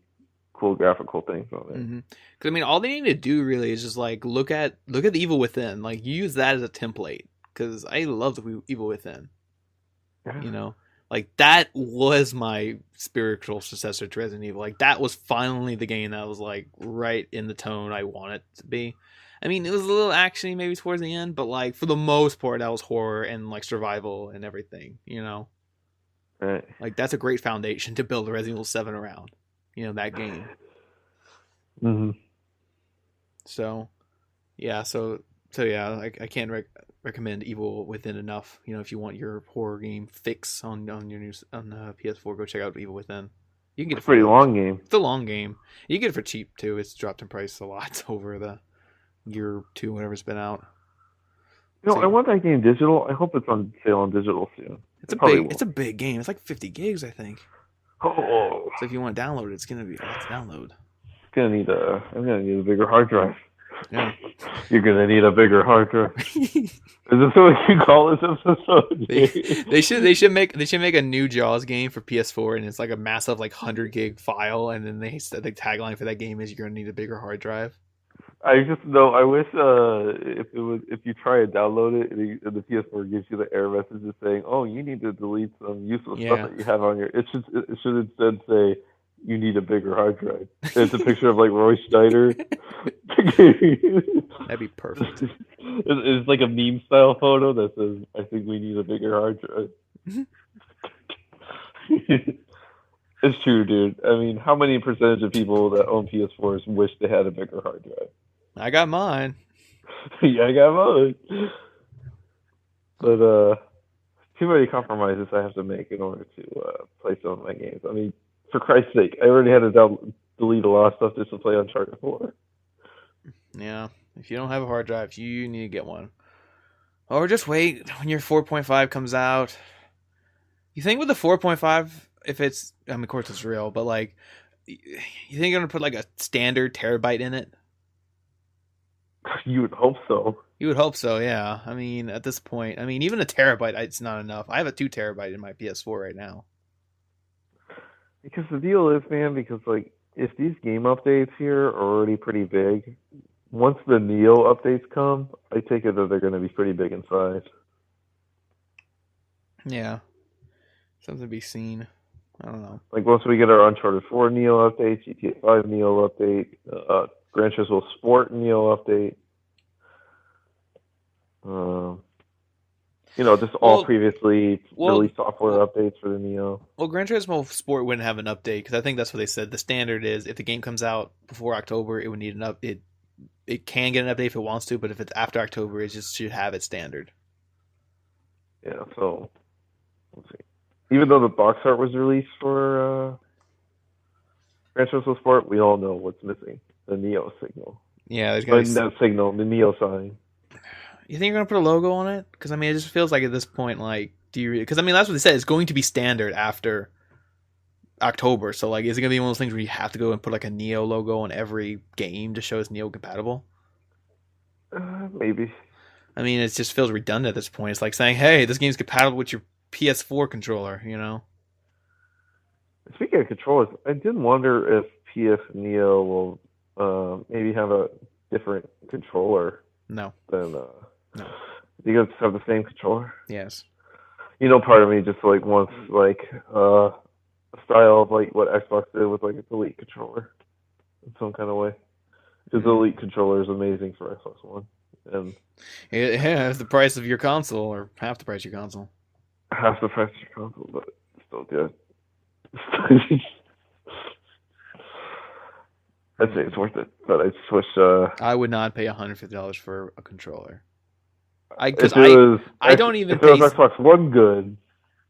cool graphical things on it. Because I mean, all they need to do really is just like look at the Evil Within, like use that as a template. Because I love the Evil Within. Yeah. Like, that was my spiritual successor to Resident Evil. Like, that was finally the game that was, like, right in the tone I want it to be. I mean, it was a little actiony maybe towards the end, but, like, for the most part, that was horror and, like, survival and everything, And Right. Like that's a great foundation to build Resident Evil 7 around. That game. Mm-hmm. So yeah, so yeah, I can't recommend Evil Within enough. If you want your horror game fix on your new on PS4, go check out Evil Within. You can get It's it a pretty for long game. It's a long game. You can get it for cheap too. It's dropped in price a lot over the year or two, whatever it's been out. So, I want that game digital. I hope it's on sale on digital soon. It's a big game. It's like 50 gigs, I think. Oh. So if you want to download it, it's gonna be a lot to download. I'm gonna need a bigger hard drive. Yeah. You're gonna need a bigger hard drive. Is this what you call this episode? they should make a new Jaws game for PS4, and it's like a massive 100 gig file, and then they said the tagline for that game is you're gonna need a bigger hard drive. I wish if you try to download it and the PS4 gives you the error message saying, "Oh, you need to delete some useless stuff that you have on your." It should instead say, "You need a bigger hard drive." It's a picture of Roy Schneider. That'd be perfect. It's like a meme style photo that says, "I think we need a bigger hard drive." It's true, dude. I mean, how many percentage of people that own PS4s wish they had a bigger hard drive? I got mine. Yeah, I got mine. But too many compromises I have to make in order to play some of my games. I mean, for Christ's sake, I already had to delete a lot of stuff just to play Uncharted 4. Yeah, if you don't have a hard drive, you need to get one. Or just wait when your 4.5 comes out. You think with the 4.5, if it's, of course it's real, but you think you're going to put a standard terabyte in it? You would hope so. You would hope so, yeah. I mean, at this point, even a terabyte, it's not enough. I have a 2 terabyte in my PS4 right now. Because the deal is, man, if these game updates here are already pretty big, once the Neo updates come, I take it that they're going to be pretty big in size. Yeah. Something to be seen. I don't know. Once we get our Uncharted 4 Neo update, GTA 5 Neo update, Gran Turismo Sport Neo update, just all previously released software updates for the Neo. Well, Gran Turismo Sport wouldn't have an update because I think that's what they said. The standard is if the game comes out before October, it would need an update. It can get an update if it wants to, but if it's after October, it just should have its standard. Yeah, so let's see. Even though the box art was released for Gran Turismo Sport, we all know what's missing: the Neo signal. Yeah, there's gonna be that signal, the Neo sign. You think you're gonna put a logo on it? Because it just feels like at this point, do you? Because that's what they said. It's going to be standard after October. So is it gonna be one of those things where you have to go and put a Neo logo on every game to show it's Neo compatible? Maybe. It just feels redundant at this point. It's like saying, "Hey, this game's compatible with your PS4 controller." Speaking of controllers, I did wonder if PS Neo will maybe have a different controller. No. Than no. You guys have the same controller? Yes. Part of me just wants a style of what Xbox did with a Elite controller in some kind of way. Because the Elite controller is amazing for Xbox One. And yeah, it's the price of your console, or half the price of your console. Half the price of your console, but still good. I'd say it's worth it, but I just wish. I would not pay $150 for a controller. I don't even pay. If it was Xbox One good.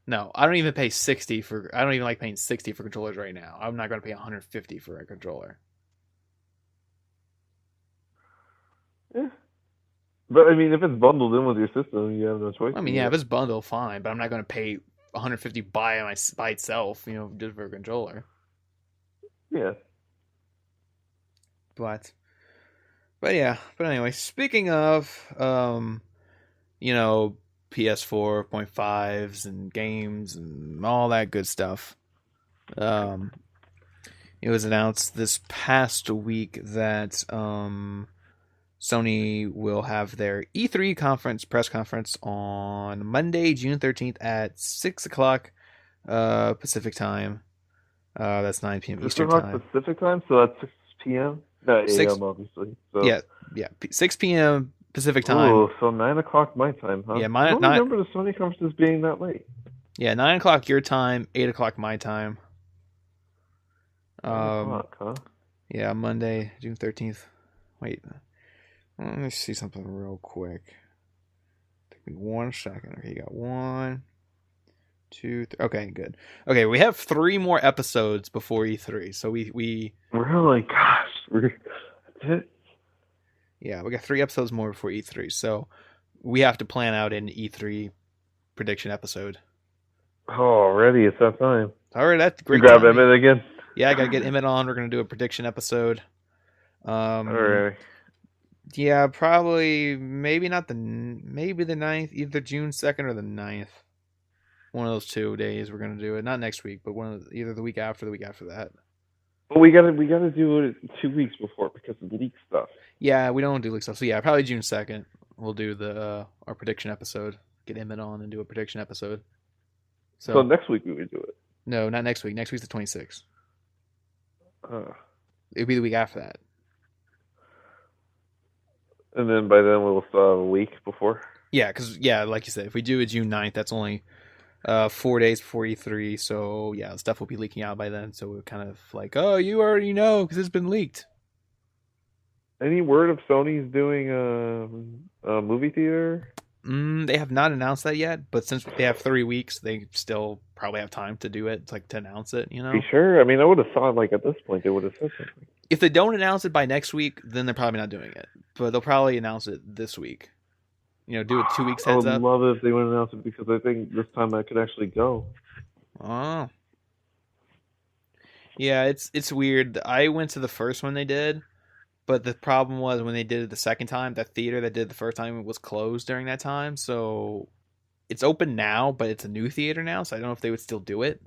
No, I don't even pay $60 for. I don't even like paying $60 for controllers right now. I'm not going to pay $150 for a controller. Yeah. But if it's bundled in with your system, you have no choice. If it's bundled, fine. But I'm not going to pay $150 by itself, just for a controller. Yeah. But anyway, speaking of, PS4.5s and games and all that good stuff, it was announced this past week that Sony will have their E3 press conference on Monday, June 13th at 6 o'clock Pacific time. That's 9 p.m. Eastern time. Pacific time, so that's 6 p.m.? Not 8 a.m., obviously. So. Yeah, 6 p.m. Pacific time. Oh, so 9 o'clock my time, huh? Yeah, I don't remember the Sony conferences being that late. Yeah, 9 o'clock your time, 8 o'clock my time. 9 o'clock, huh? Yeah, Monday, June 13th. Wait, let me see something real quick. Take me 1 second. Okay, you got 1, 2, 3. Okay, good. Okay, we have 3 more episodes before E3. So we Really? Gosh, that's it? yeah, we got 3 episodes more before E3. So we have to plan out an E3 prediction episode. Oh, already it's that time. All right, that's You great grab timing. Emmett again? Yeah, I gotta get Emmett on. We're gonna do a prediction episode. Alright. Yeah, probably maybe not maybe the 9th, either June 2nd or the 9th. One of those 2 days we're gonna do it. Not next week, but either the week after, the week after that. But we gotta do it 2 weeks before because of leak stuff. Yeah, we don't do leak stuff. So yeah, probably June 2nd. We'll do the our prediction episode. Get Emmett on and do a prediction episode. So next week we would do it. No, not next week. Next week's the 26th. Uh, It'll be the week after that. and then by then we'll still have a week before. Yeah, because like you said, if we do it June 9th, that's only 4 days before E3. So yeah, stuff will be leaking out by then. So we're kind of like, oh, you already know because it's been leaked. Any word of Sony's doing a movie theater? They have not announced that yet, but since they have 3 weeks, they still probably have time to do it, like to announce it. You know, Are you sure? I mean, I would have thought like at this point they would have said something. if they don't announce it by next week, then they're probably not doing it. But they'll probably announce it this week. You know, do it 2 weeks heads I would up. love it if they would announce it because I think this time I could actually go. Oh, yeah, it's weird. I went to the first one they did. But the problem was when they did it the second time, that theater that did it the first time was closed during that time. So it's open now, but it's a new theater now. So I don't know if they would still do it.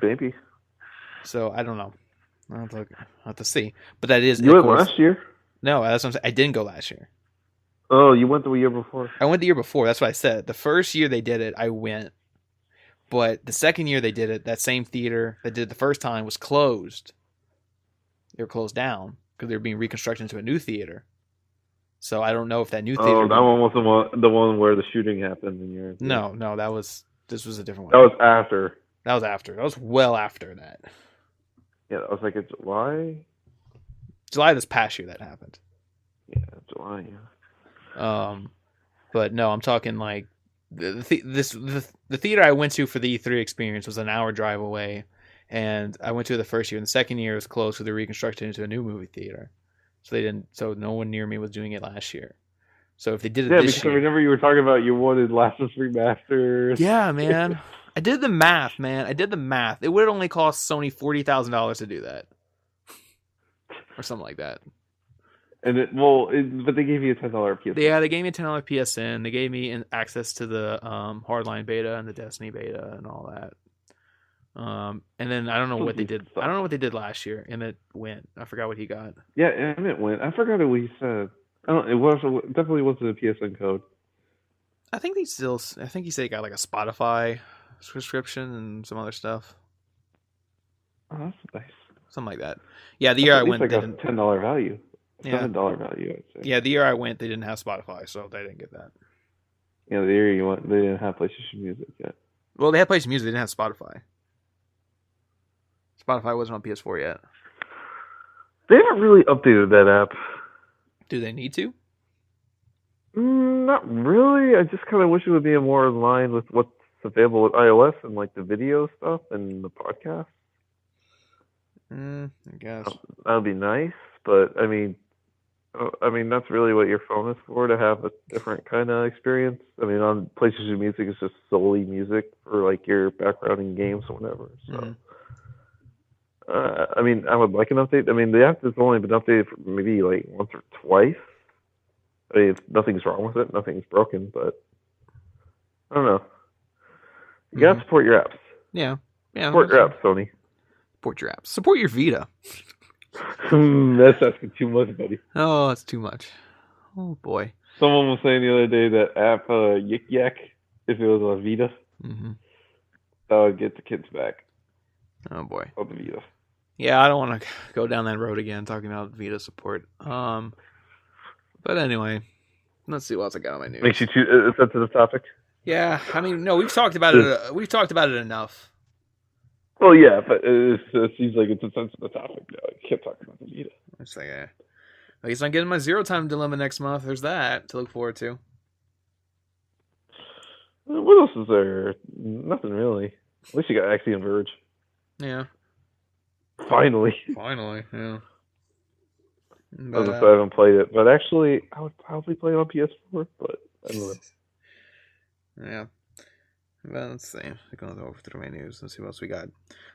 Maybe. So I don't know. I'll have to see. But that is. You went last year? No, that's what I'm saying. I didn't go last year. Oh, you went the year before? I went the year before. That's what I said. The first year they did it, I went. But the second year they did it, that same theater that did it the first time was closed. They were closed down because they were being reconstructed into a new theater. So I don't know if that new theater. Oh, that one was the one where the shooting happened in your. No, this was a different one. That was after. That was after. That was well after that. Yeah, that was like in July. July this past year that happened. Yeah, July. Yeah. But no, I'm talking like the theater I went to for the E3 experience was an hour drive away. And I went to the first year, and the second year was closed, so they reconstructed into a new movie theater. So no one near me was doing it last year. So if they did it this year, I remember you were talking about you wanted Last of Us Remastered. Yeah, man. I did the math, man. It would only cost Sony $40,000 to do that, or something like that. But they gave you a $10 PSN. Yeah, they gave me a $10 PSN. They gave me access to the Hardline beta and the Destiny beta and all that. And then I don't know what they did. I don't know what they did last year. Emmett went. I forgot what he got. Yeah, Emmett went. I forgot what he said. It definitely wasn't a PSN code. I think he said he got like a Spotify subscription and some other stuff. Oh, that's nice. Something like that. Yeah, the year I went, they got a $10 value. Yeah. $7 value, I'd say. Yeah, the year I went, they didn't have Spotify, so they didn't get that. Yeah, the year you went, they didn't have PlayStation Music yet. Well, they had PlayStation Music, they didn't have Spotify. Spotify wasn't on PS4 yet. They haven't really updated that app. Do they need to? Not really. I just kind of wish it would be more in line with what's available with iOS and like the video stuff and the podcast. I guess that would be nice, but I mean that's really what your phone is for, to have a different kind of experience. I mean, on PlayStation Music, it's just solely music for like your background in games or whatever. So. I mean, I would like an update. I mean, the app has only been updated for maybe like once or twice. I mean, nothing's wrong with it. Nothing's broken, but I don't know. You gotta support your apps. Yeah. Support your apps, Sony. Support your apps. Support your Vita. That's asking too much, buddy. Oh, that's too much. Oh, boy. Someone was saying the other day that app Yik Yak, if it was on Vita, that would get the kids back. Oh, boy. On the Vita. Yeah, I don't want to go down that road again talking about Vita support. But anyway, let's see what else I got on my news. Makes you too. Is that to the topic? Yeah, I mean, no, we've talked about it. We've talked about it enough. Well, yeah, but it seems like it's a sensitive topic now. You can't talk about the Vita. It's like, at least I'm getting my Zero Time Dilemma next month. There's that to look forward to. What else is there? Nothing really. At least you got Axiom Verge. Yeah. Finally. Yeah. But, I haven't played it, but actually, I would probably play it on PS4. But I don't know. Yeah. Well, let's see. I'm going over through my news and see what else we got.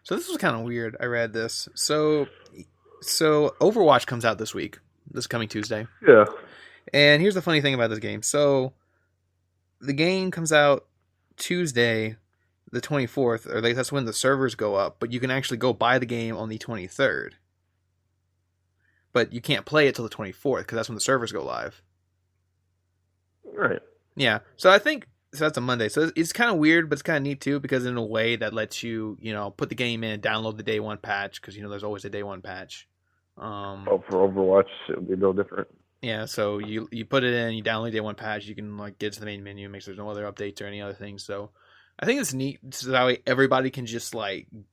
So this was kind of weird. I read this. So Overwatch comes out this week. This coming Tuesday. Yeah. And here's the funny thing about this game. So the game comes out Tuesday, the 24th, or that's when the servers go up, but you can actually go buy the game on the 23rd. But you can't play it till the 24th because that's when the servers go live. Right. Yeah. So I think that's a Monday. So it's kind of weird, but it's kind of neat too because in a way that lets you, put the game in, download the day one patch because there's always a day one patch. For Overwatch, it would be no different. Yeah, so you put it in, you download day one patch, you can get to the main menu, make sure there's no other updates or any other things. So I think it's neat so that way everybody can just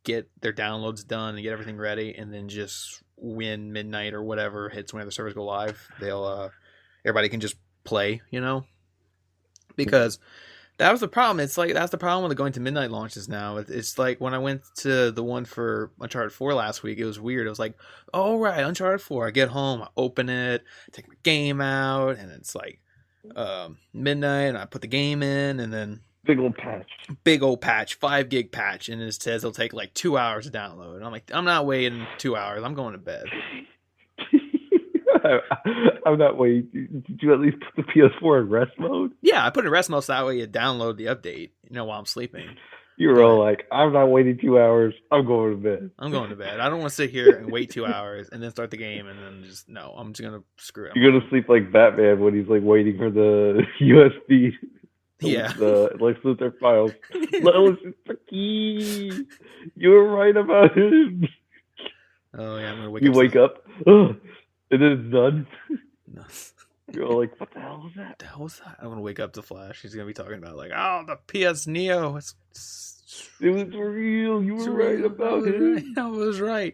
get their downloads done and get everything ready, and then just when midnight or whatever hits when the servers go live, everybody can just play, because that was the problem. It's that's the problem with going to midnight launches now. It's like when I went to the one for Uncharted 4 last week, it was weird. It was like, all right, Uncharted 4. I get home, I open it, take my game out, and it's midnight, and I put the game in, and then big old patch, 5 gig patch, and it says it'll take 2 hours to download. And I'm like, I'm not waiting 2 hours. I'm going to bed. I'm not waiting. Did you at least put the PS4 in rest mode? Yeah, I put it in rest mode so that way you download the update, while I'm sleeping. You were all like, I'm not waiting 2 hours. I'm going to bed. I don't want to sit here and wait 2 hours and then start the game and then I'm just going to screw it. You're going to sleep like Batman when he's waiting for the USB. Yeah. The Lex Luthor files. Lois is the key. You were right about him. Oh, yeah, I'm going to You wake up. And then it's done. No. You're all like, what the hell was that? The hell was that? I'm going to wake up to Flash. He's going to be talking about the PS Neo. It was real. You were right about it. I was right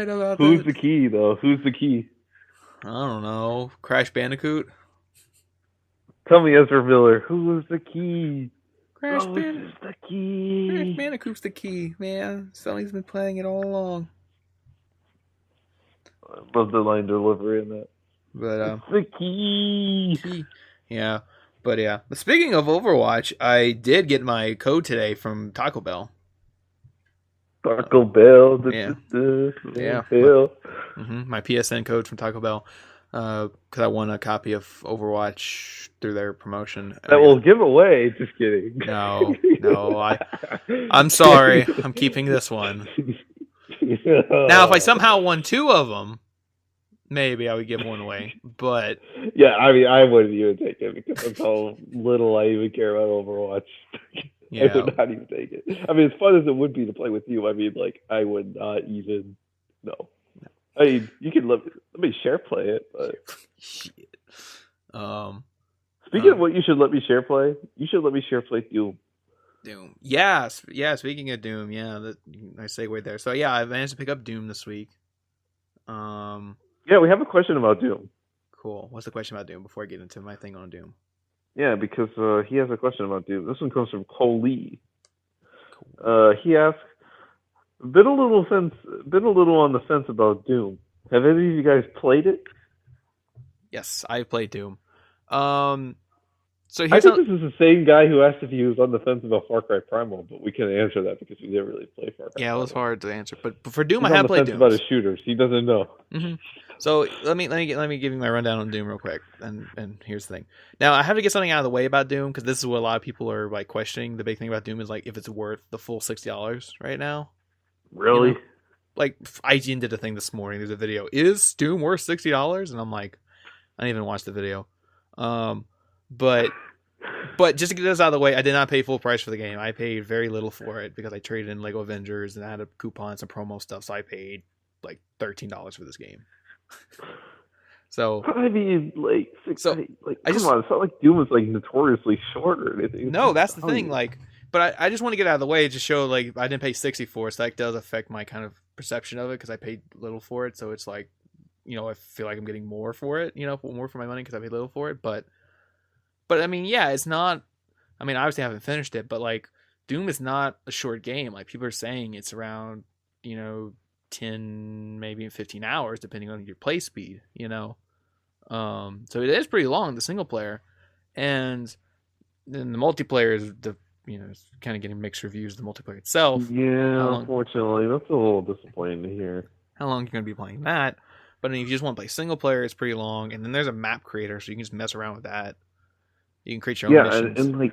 about that. Who's the key, though? Who's the key? I don't know. Crash Bandicoot? Tell me, Ezra Miller, who was the key? Crash Bandicoot's the key. Crash Bandicoot's the key, man. Sony's been playing it all along. I love the line delivery in that. But it's the key. Yeah. But yeah. But speaking of Overwatch, I did get my code today from Taco Bell. Taco Bell. Yeah. My PSN code from Taco Bell. Because I won a copy of Overwatch through their promotion. That will give away. Just kidding. No. I'm sorry. I'm keeping this one. Now, if I somehow won 2 of them, maybe I would give one away. But yeah, I mean, I wouldn't even take it because that's how little I even care about Overwatch. Yeah. I would not even take it. I mean, as fun as it would be to play with you, I mean, I would not even. No. I mean, you can let me share play it. But... Shit. Speaking of what you should let me share play, you should let me share play Doom. Yeah. Speaking of Doom, nice segue there. So yeah, I managed to pick up Doom this week. Yeah, we have a question about Doom. Cool. What's the question about Doom before I get into my thing on Doom? Yeah, because he has a question about Doom. This one comes from Cole Lee. He asks, been a little on the fence about Doom. Have any of you guys played it? Yes, I played Doom. So I think this is the same guy who asked if he was on the fence about Far Cry Primal, but we can't answer that because we didn't really play Far Cry Primal. Yeah, it was hard to answer. But for Doom, He's I have played Doom. about his shooters. He doesn't know. Mm-hmm. So let me give you my rundown on Doom real quick. And here's the thing. Now, I have to get something out of the way about Doom because this is what a lot of people are questioning. The big thing about Doom is if it's worth the full $60 right now. Really? IGN did a thing this morning. There's a video. Is Doom worth $60? And I'm like, I didn't even watch the video. But just to get this out of the way, I did not pay full price for the game. I paid very little for it because I traded in Lego Avengers and I had a coupon, some promo stuff, so I paid $13 for this game. So, I mean, like, so I come just on, it's not like Doom was like notoriously short or anything. It's no, just that's the thing. valuable. Like, but I just want to get out of the way to show like I didn't pay 60 for it, so that does affect my kind of perception of it because I paid little for it. So it's like, I feel like I'm getting more for it, more for my money because I paid little for it. But I mean, yeah, it's not. I mean, obviously I haven't finished it, but like Doom is not a short game. Like people are saying it's around, 10, maybe 15 hours depending on your play speed, So it is pretty long, the single player. And then the multiplayer is it's kind of getting mixed reviews, the multiplayer itself. How Yeah, long unfortunately, that's a little disappointing to hear. how long you're going to be playing that. But then if you just want to play single player, it's pretty long. And then there's a map creator, so you can just mess around with that. You can create your own Yeah, missions. and like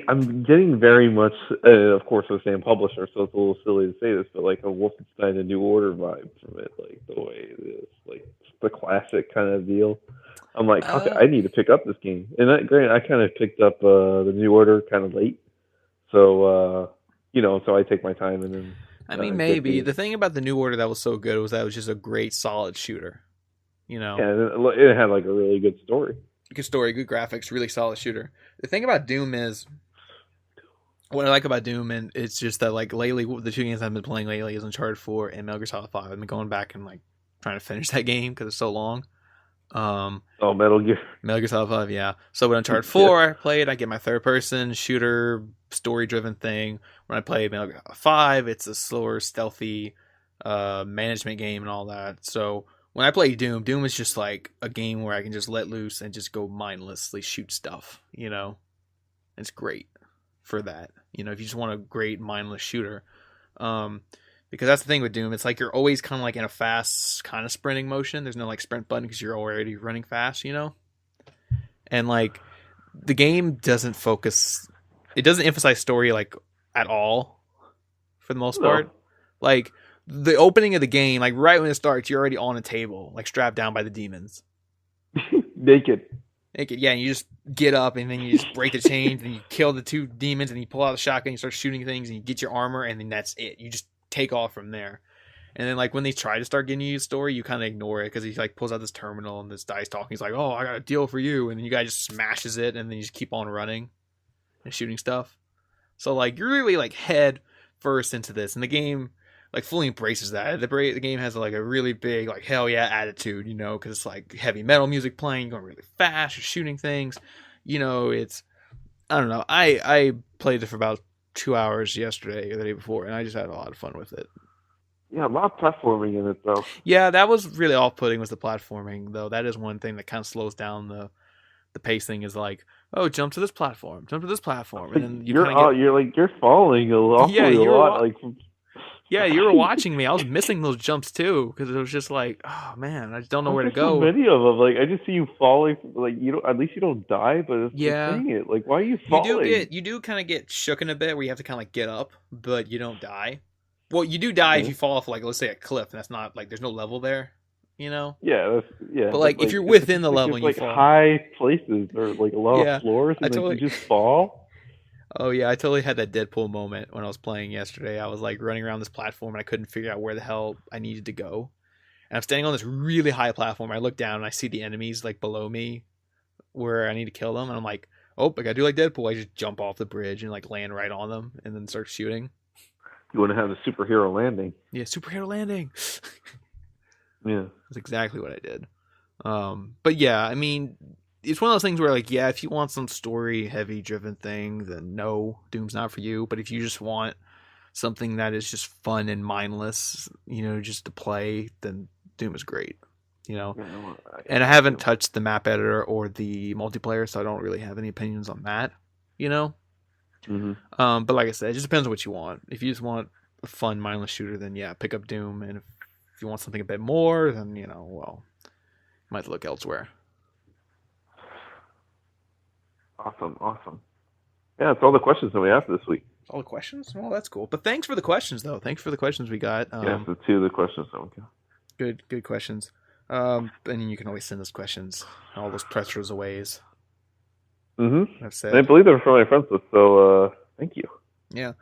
I'm getting very much, of course, the same publisher, so it's a little silly to say this, but like a Wolfenstein: A New Order vibe from it, like the way it is, like the classic kind of deal. I'm like, okay, Uh, I need to pick up this game, and granted, I kind of picked up the New Order kind of late, so so I take my time and then I mean, get maybe the the thing about the New Order that was so good was that it was just a great, solid shooter. yeah, and it had like a really good story. Good story, good graphics, really solid shooter. The thing about Doom is what I like about Doom, and it's just that like lately, the two games I've been playing lately is Uncharted 4 and Metal Gear Solid 5. I've been going back and like trying to finish that game because it's so long. Oh, Metal Gear. Metal Gear Solid 5, yeah. So when Uncharted Yeah. 4 I played, I get my third person shooter, story driven thing. When I play Metal Gear Solid 5, it's a slower, stealthy management game and all that. So when I play Doom, Doom is just like a game where I can just let loose and just go mindlessly shoot stuff, It's great for that. If you just want a great mindless shooter. Because that's the thing with Doom. It's like you're always kind of like in a fast kind of sprinting motion. There's no like sprint button because you're already running fast, And like the game doesn't focus, it doesn't emphasize story like at all for the most No. part. Like the opening of the game, like right when it starts, you're already on a table, like strapped down by the demons. Naked. Yeah, and you just get up and then you just break the chains and you kill the two demons and you pull out the shotgun, you start shooting things and you get your armor and then that's it. You just take off from there. And then like when they try to start getting you a story, you kind of ignore it because he like pulls out this terminal and this guy's talking. He's like, "Oh, I got a deal for you," and then you guy just smashes it and then you just keep on running and shooting stuff. So like you're really like head first into this, and the game like fully embraces that. The game has like a really big like hell yeah attitude, because it's like heavy metal music playing, going really fast, you're shooting things. It's I don't know. I played it for about 2 hours yesterday or the day before, and I just had a lot of fun with it. Yeah, a lot of platforming in it though. Yeah, that was really off-putting was the platforming, though. That is one thing that kind of slows down the pacing. Is like, oh, jump to this platform, and then you kind of You're falling yeah, awfully a lot. Like, you were watching me. I was missing those jumps too because it was just like, oh man, I just don't know where to there's so go. many of them. Like, I just see you falling. Like, you don't. At least you don't die. But it's Yeah. dang it. Like, why are you falling? You do kind of get shook in a bit where you have to kind of like get up, but you don't die. Well, you do die if you fall off like let's say a cliff, and that's not like there's no level there, Yeah, yeah. But like if you're within the level, it's you like fall. high places or like a lot Yeah, of floors, I and then totally- you just fall. Oh yeah, I totally had that Deadpool moment when I was playing yesterday. I was like running around this platform and I couldn't figure out where the hell I needed to go. And I'm standing on this really high platform. I look down and I see the enemies like below me where I need to kill them. And I'm like, oh, I gotta do like Deadpool. I just jump off the bridge and like land right on them and then start shooting. You want to have a superhero landing. Yeah, superhero landing. Yeah. That's exactly what I did. But yeah, I mean, it's one of those things where like, yeah, if you want some story heavy driven thing, then no, Doom's not for you. But if you just want something that is just fun and mindless, just to play, then Doom is great. And I haven't touched the map editor or the multiplayer, so I don't really have any opinions on that. Mm-hmm. But like I said, it just depends on what you want. If you just want a fun, mindless shooter, then yeah, pick up Doom. And if you want something a bit more, then well, you might have to look elsewhere. Awesome. Yeah, that's all the questions that we have for this week. All the questions? Well, that's cool. But thanks for the questions, though. Thanks for the questions we got. Yeah, so 2 of the questions that we got. Good questions. And you can always send us questions. All those pressures aways. Mm-hmm. I've said. And I believe they're from my friends list, so thank you. Yeah.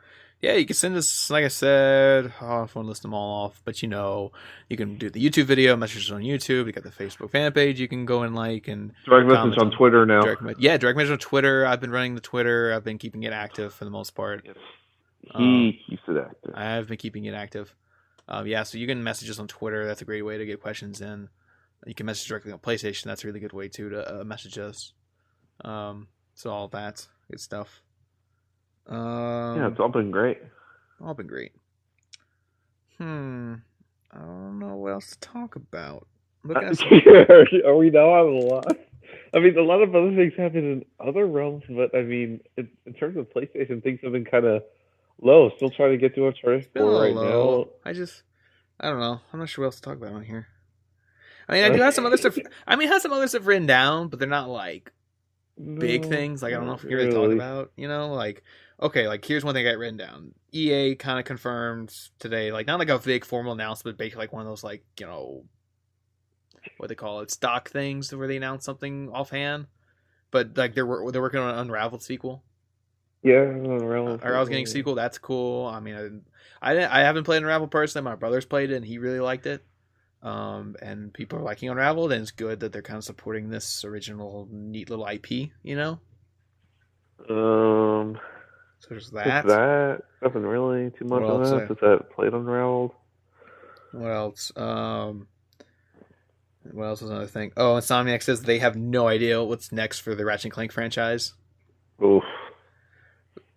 Yeah, you can send us, like I said, I don't want to list them all off, but you can do the YouTube video, messages on YouTube, you got the Facebook fan page you can go and like and Direct message comment on on. Twitter now. Direct message on Twitter. I've been running the Twitter. I've been keeping it active for the most part. Yes. He keeps it active. I have been keeping it active. So you can message us on Twitter. That's a great way to get questions in. You can message directly on PlayStation. That's a really good way too to message us. So all that good stuff. Yeah, it's all been great. All been great. I don't know what else to talk about. Are we now at a lot? I mean, a lot of other things happen in other realms, but I mean, in terms of PlayStation, things have been kind of low. Still trying to get to Uncharted 4 right now. I don't know. I'm not sure what else to talk about on here. I mean, I do have some other stuff. I mean, I have some other stuff written down, but they're not like big things. Like, I don't know if we can really talk about, like, okay, like, here's one thing I got written down. EA kind of confirmed today, like, not like a big formal announcement, but basically like one of those, like, what they call it, stock things where they announce something offhand. But, like, they're working on an Unraveled sequel. Yeah, Unraveled. I was getting a sequel. That's cool. I mean, I haven't played Unraveled personally. My brother's played it, and he really liked it. And people are liking Unraveled, and it's good that they're kind of supporting this original neat little IP, So there's that. Nothing really too much on that. Since I played Unraveled. What else? What else was another thing? Oh, Insomniac says they have no idea what's next for the Ratchet & Clank franchise. Oof.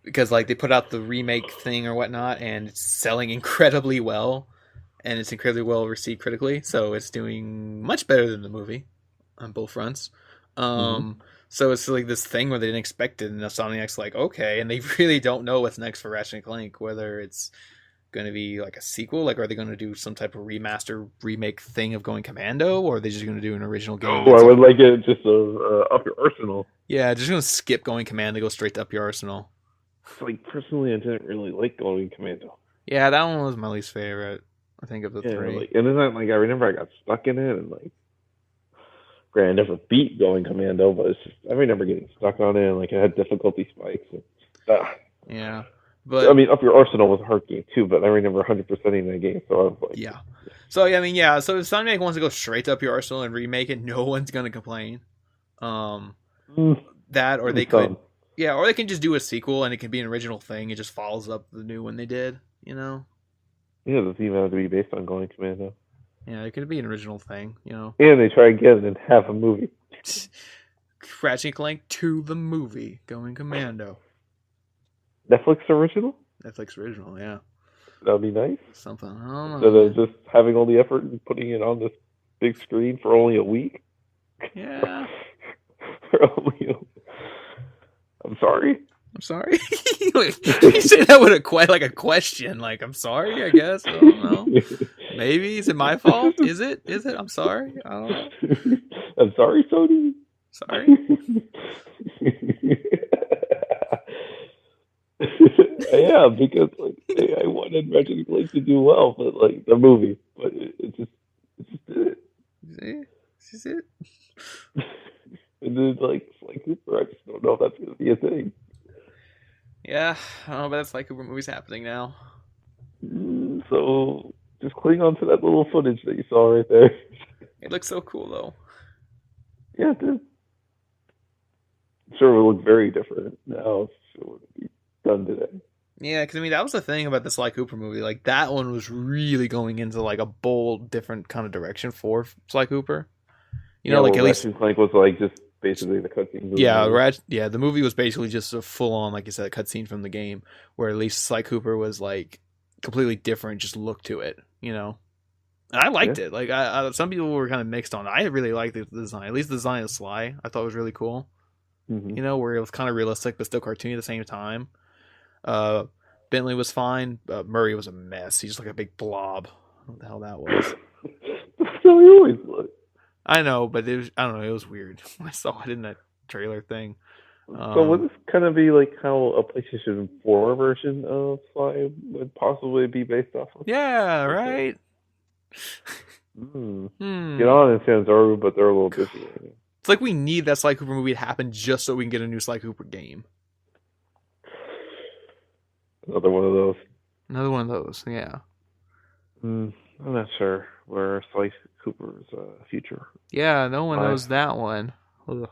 Because, like, they put out the remake thing or whatnot, and it's selling incredibly well. And it's incredibly well received critically, so it's doing much better than the movie on both fronts. So it's like this thing where they didn't expect it, and Insomniac's like, okay, and they really don't know what's next for Ratchet & Clank, whether it's going to be like a sequel, like are they going to do some type of remake thing of going commando, or are they just going to do an original game? Oh, I would like it just up your arsenal. Yeah, just going to skip going commando, go straight to up your arsenal. Like, personally, I didn't really like going commando. Yeah, that one was my least favorite. I think of the three. Like, and then I remember I got stuck in it, and like, Gran never beat going commando, but it's just, I remember getting stuck on it, and like, it had difficulty spikes. And, yeah, but I mean, Up Your Arsenal was a hard game too, but I remember 100%ing that game, so I was like, yeah. So I mean, yeah. So if Insomniac wants to go straight to Up Your Arsenal and remake it, no one's gonna complain. That or they could, or they can just do a sequel and it can be an original thing. It just follows up the new one they did, Yeah, it doesn't even have to be based on going commando. Yeah, it could be an original thing, And they try again and have a movie. Ratchet & Clank to the movie, going commando. Netflix original? Netflix original, yeah. That would be nice. Something, I don't know. Instead of just having all the effort and putting it on this big screen for only a week. Yeah. I'm sorry? I'm sorry? You say that with a question. Like, I'm sorry, I guess. I don't know. Maybe. Is it my fault? Is it? I'm sorry. I don't know. I'm sorry, Sony. Sorry. Yeah, because like I wanted Ratchet & Clank to do well, but like the movie, but it just did it. This is it. And then like Cooper, I just don't know if that's gonna be a thing. Yeah, I don't know, but that's like Cooper movies happening now. So just cling on to that little footage that you saw right there. It looks so cool though. Yeah, it did. I'm sure it would look very different now if it would be done today. Yeah, because I mean that was the thing about the Sly Cooper movie. Like that one was really going into like a bold, different kind of direction for Sly Cooper. Like at least Ratchet & Clank was like just basically the cutscene movie. Yeah, the movie was basically just a full on, like you said, cutscene from the game. Where at least Sly Cooper was like completely different, just look to it, And I liked it. Like some people were kind of mixed on it. I really liked the design. At least the design of Sly, I thought was really cool. Mm-hmm. Where it was kind of realistic but still cartoony at the same time. Bentley was fine. Murray was a mess. He's just like a big blob. What the hell that was? That's how he always looked. I know, but I don't know. It was weird when I saw it in that trailer thing. So would this kind of be like how a PlayStation 4 version of Sly would possibly be based off of? Yeah, right? Get on in Sanzaru, but they're a little busy. It's like we need that Sly Cooper movie to happen just so we can get a new Sly Cooper game. Another one of those. Another one of those. Yeah. I'm not sure where Sly Cooper's future Yeah. No one lies. knows that one. Ugh.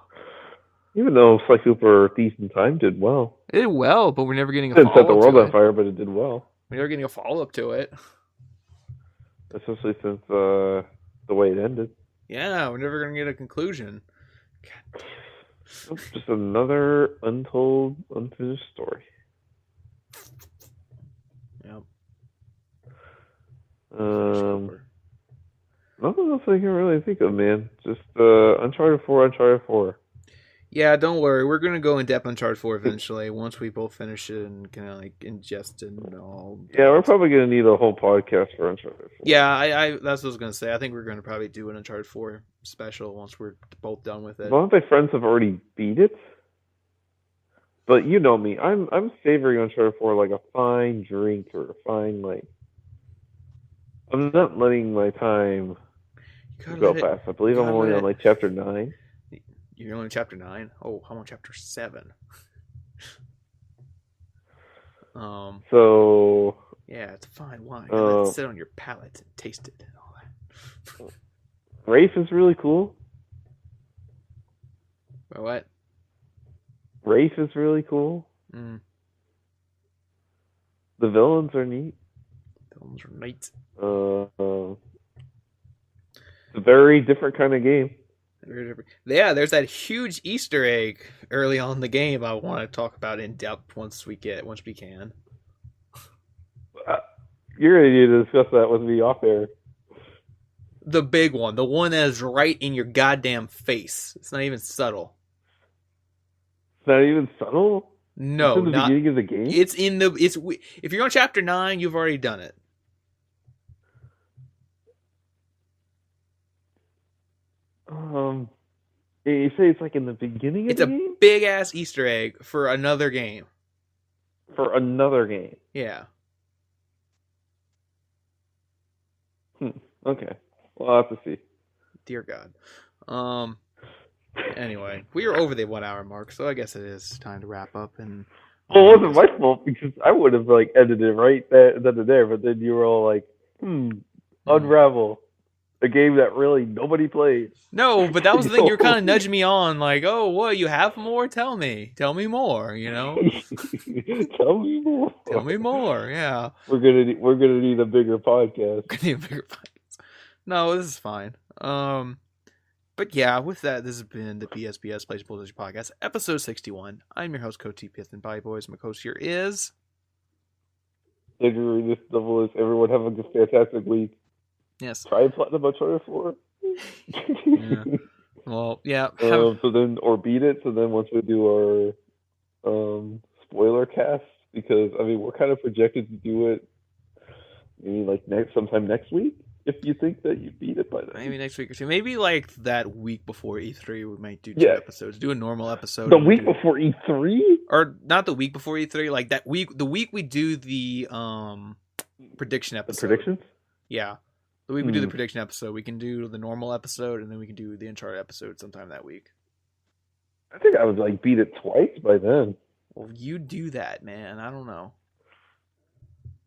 Even though Sly Cooper Thieves in Time did well. It did well, but we're never getting a It didn't set follow the up world to on it. fire, but it did well. We're never getting a follow up to it. Especially since the way it ended. Yeah, we're never gonna get a conclusion. Just another untold, unfinished story. Yep. Nothing else I can really think of, man. Just Uncharted 4, Uncharted 4. Yeah, don't worry. We're gonna go in depth on Uncharted 4 eventually once we both finish it and kind of like ingest it and all. Yeah, we're probably gonna need a whole podcast for Uncharted 4. Yeah, I that's what I was gonna say. I think we're gonna probably do an Uncharted 4 special once we're both done with it. A lot of my friends have already beat it, but you know me. I'm savoring Uncharted 4 like a fine drink or a fine like. I'm not letting my time go fast. I believe I'm only on like chapter 9. You're only on chapter 9? Oh, I'm on chapter 7. So yeah, it's a fine wine. Let it sit on your palate and taste it and all that. Rafe is really cool. What? Rafe is really cool. Mm. The villains are neat. Villains are neat. It's a very different kind of game. Yeah, there's that huge Easter egg early on in the game I want to talk about in depth once we can. You're gonna need to discuss that with me off air. The big one, the one that is right in your goddamn face. It's not even subtle. It's not even subtle? No, it's in the beginning of the game? If you're on chapter 9, you've already done it. You say it's like in the beginning of the game? It's a big ass Easter egg for another game. For another game? Yeah. Okay. Well, I'll have to see. Dear God. Anyway, we are over the 1 hour mark, so I guess it is time to wrap up. And well, it wasn't my fault because I would have like edited it right there, but then you were all like, Unravel. A game that really nobody played. No, but that was the thing. You were kind of nudging me on, like, "Oh, what? You have more? Tell me more." You know. Tell me more. Tell me more. Yeah. We're gonna need a bigger podcast. No, this is fine. But yeah, with that, this has been the PSBS Plays Bullshit Podcast, episode 61. I'm your host, Coach TPS and Bye Boys. My coach here is. This double is everyone have a fantastic week. Yes. Try platinum Uncharted 4. Yeah. Well, yeah. So then, or beat it. So then, once we do our spoiler cast, because I mean, we're kind of projected to do it. Maybe like sometime next week, if you think that you beat it by then. Maybe next week or two. Maybe like that week before E3, we might do 2 episodes. Do a normal episode. The week before E3, or not the week before E3, like that week. The week we do the prediction episode. The predictions. Yeah. The week we do the prediction episode, we can do the normal episode, and then we can do the Uncharted episode sometime that week. I think I would like beat it twice by then. Well, you do that, man. I don't know.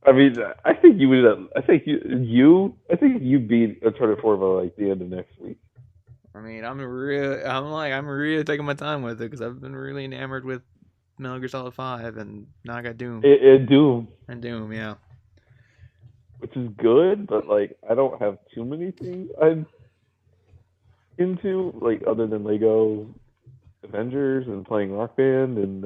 I mean, I think you would. I think you beat Uncharted 4 by like the end of next week. I mean, I'm really taking my time with it because I've been really enamored with Metal Gear Solid 5, and now I got Doom. And Doom, yeah. Which is good, but like I don't have too many things I'm into, like other than Lego Avengers and playing Rock Band and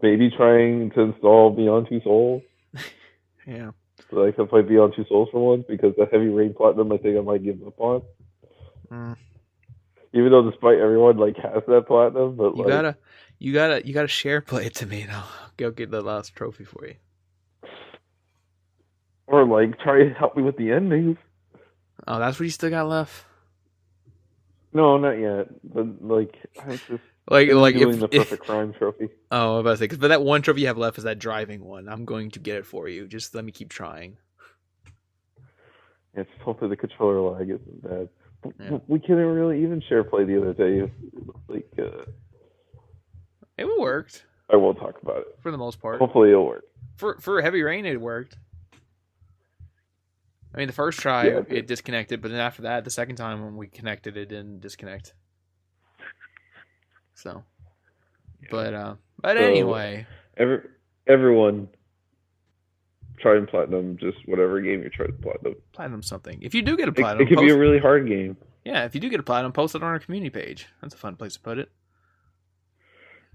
maybe trying to install Beyond Two Souls. Yeah. So I can play Beyond Two Souls for once because the Heavy Rain Platinum I think I might give up on. Even though despite everyone like has that platinum, but you gotta share play it to me and I'll go get the last trophy for you. Or like try to help me with the endings. Oh, that's what you still got left? No, not yet. But like I just doing the perfect crime trophy. Oh, I was about to say, but that one trophy you have left is that driving one. I'm going to get it for you. Just let me keep trying. Yeah, just hopefully the controller lag isn't bad. Yeah. We couldn't really even share play the other day. Like, It worked I won't talk about it. for the most part. Hopefully it'll work. For Heavy Rain, it worked. I mean, the first try, Yeah, it disconnected, but then after that, the second time when we connected, it didn't disconnect. So, but anyway, everyone try and platinum just whatever game you try to platinum. platinum something. If you do get a platinum, It could be a really hard game. Yeah, if you do get a platinum, post it on our community page. That's a fun place to put it.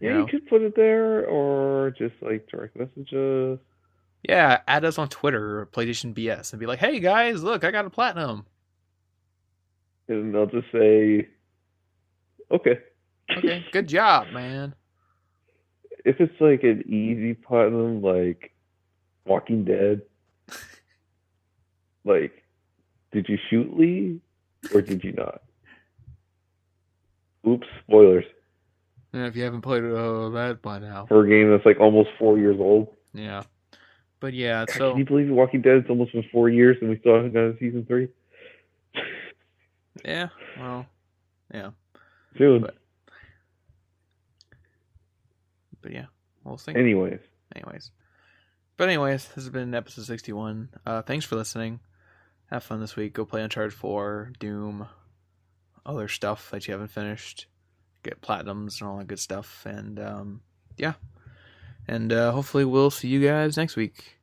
Yeah, you could put it there or just like direct messages. Yeah, add us on Twitter or PlayStation BS and be like, "Hey guys, look, I got a platinum." And they'll just say, "Okay, okay, good job, man." If it's like an easy platinum, like Walking Dead, like, did you shoot Lee or did you not? Oops, spoilers. And if you haven't played that by now, for a game that's like almost 4 years old. Yeah. But yeah, God, so can you believe Walking Dead? It's almost been 4 years and we still haven't gotten season 3. Yeah, well, yeah. Soon. But yeah, we'll see. Anyways, this has been episode 61. Thanks for listening. Have fun this week. Go play Uncharted 4, Doom, other stuff that you haven't finished. Get platinums and all that good stuff. And yeah. And hopefully we'll see you guys next week.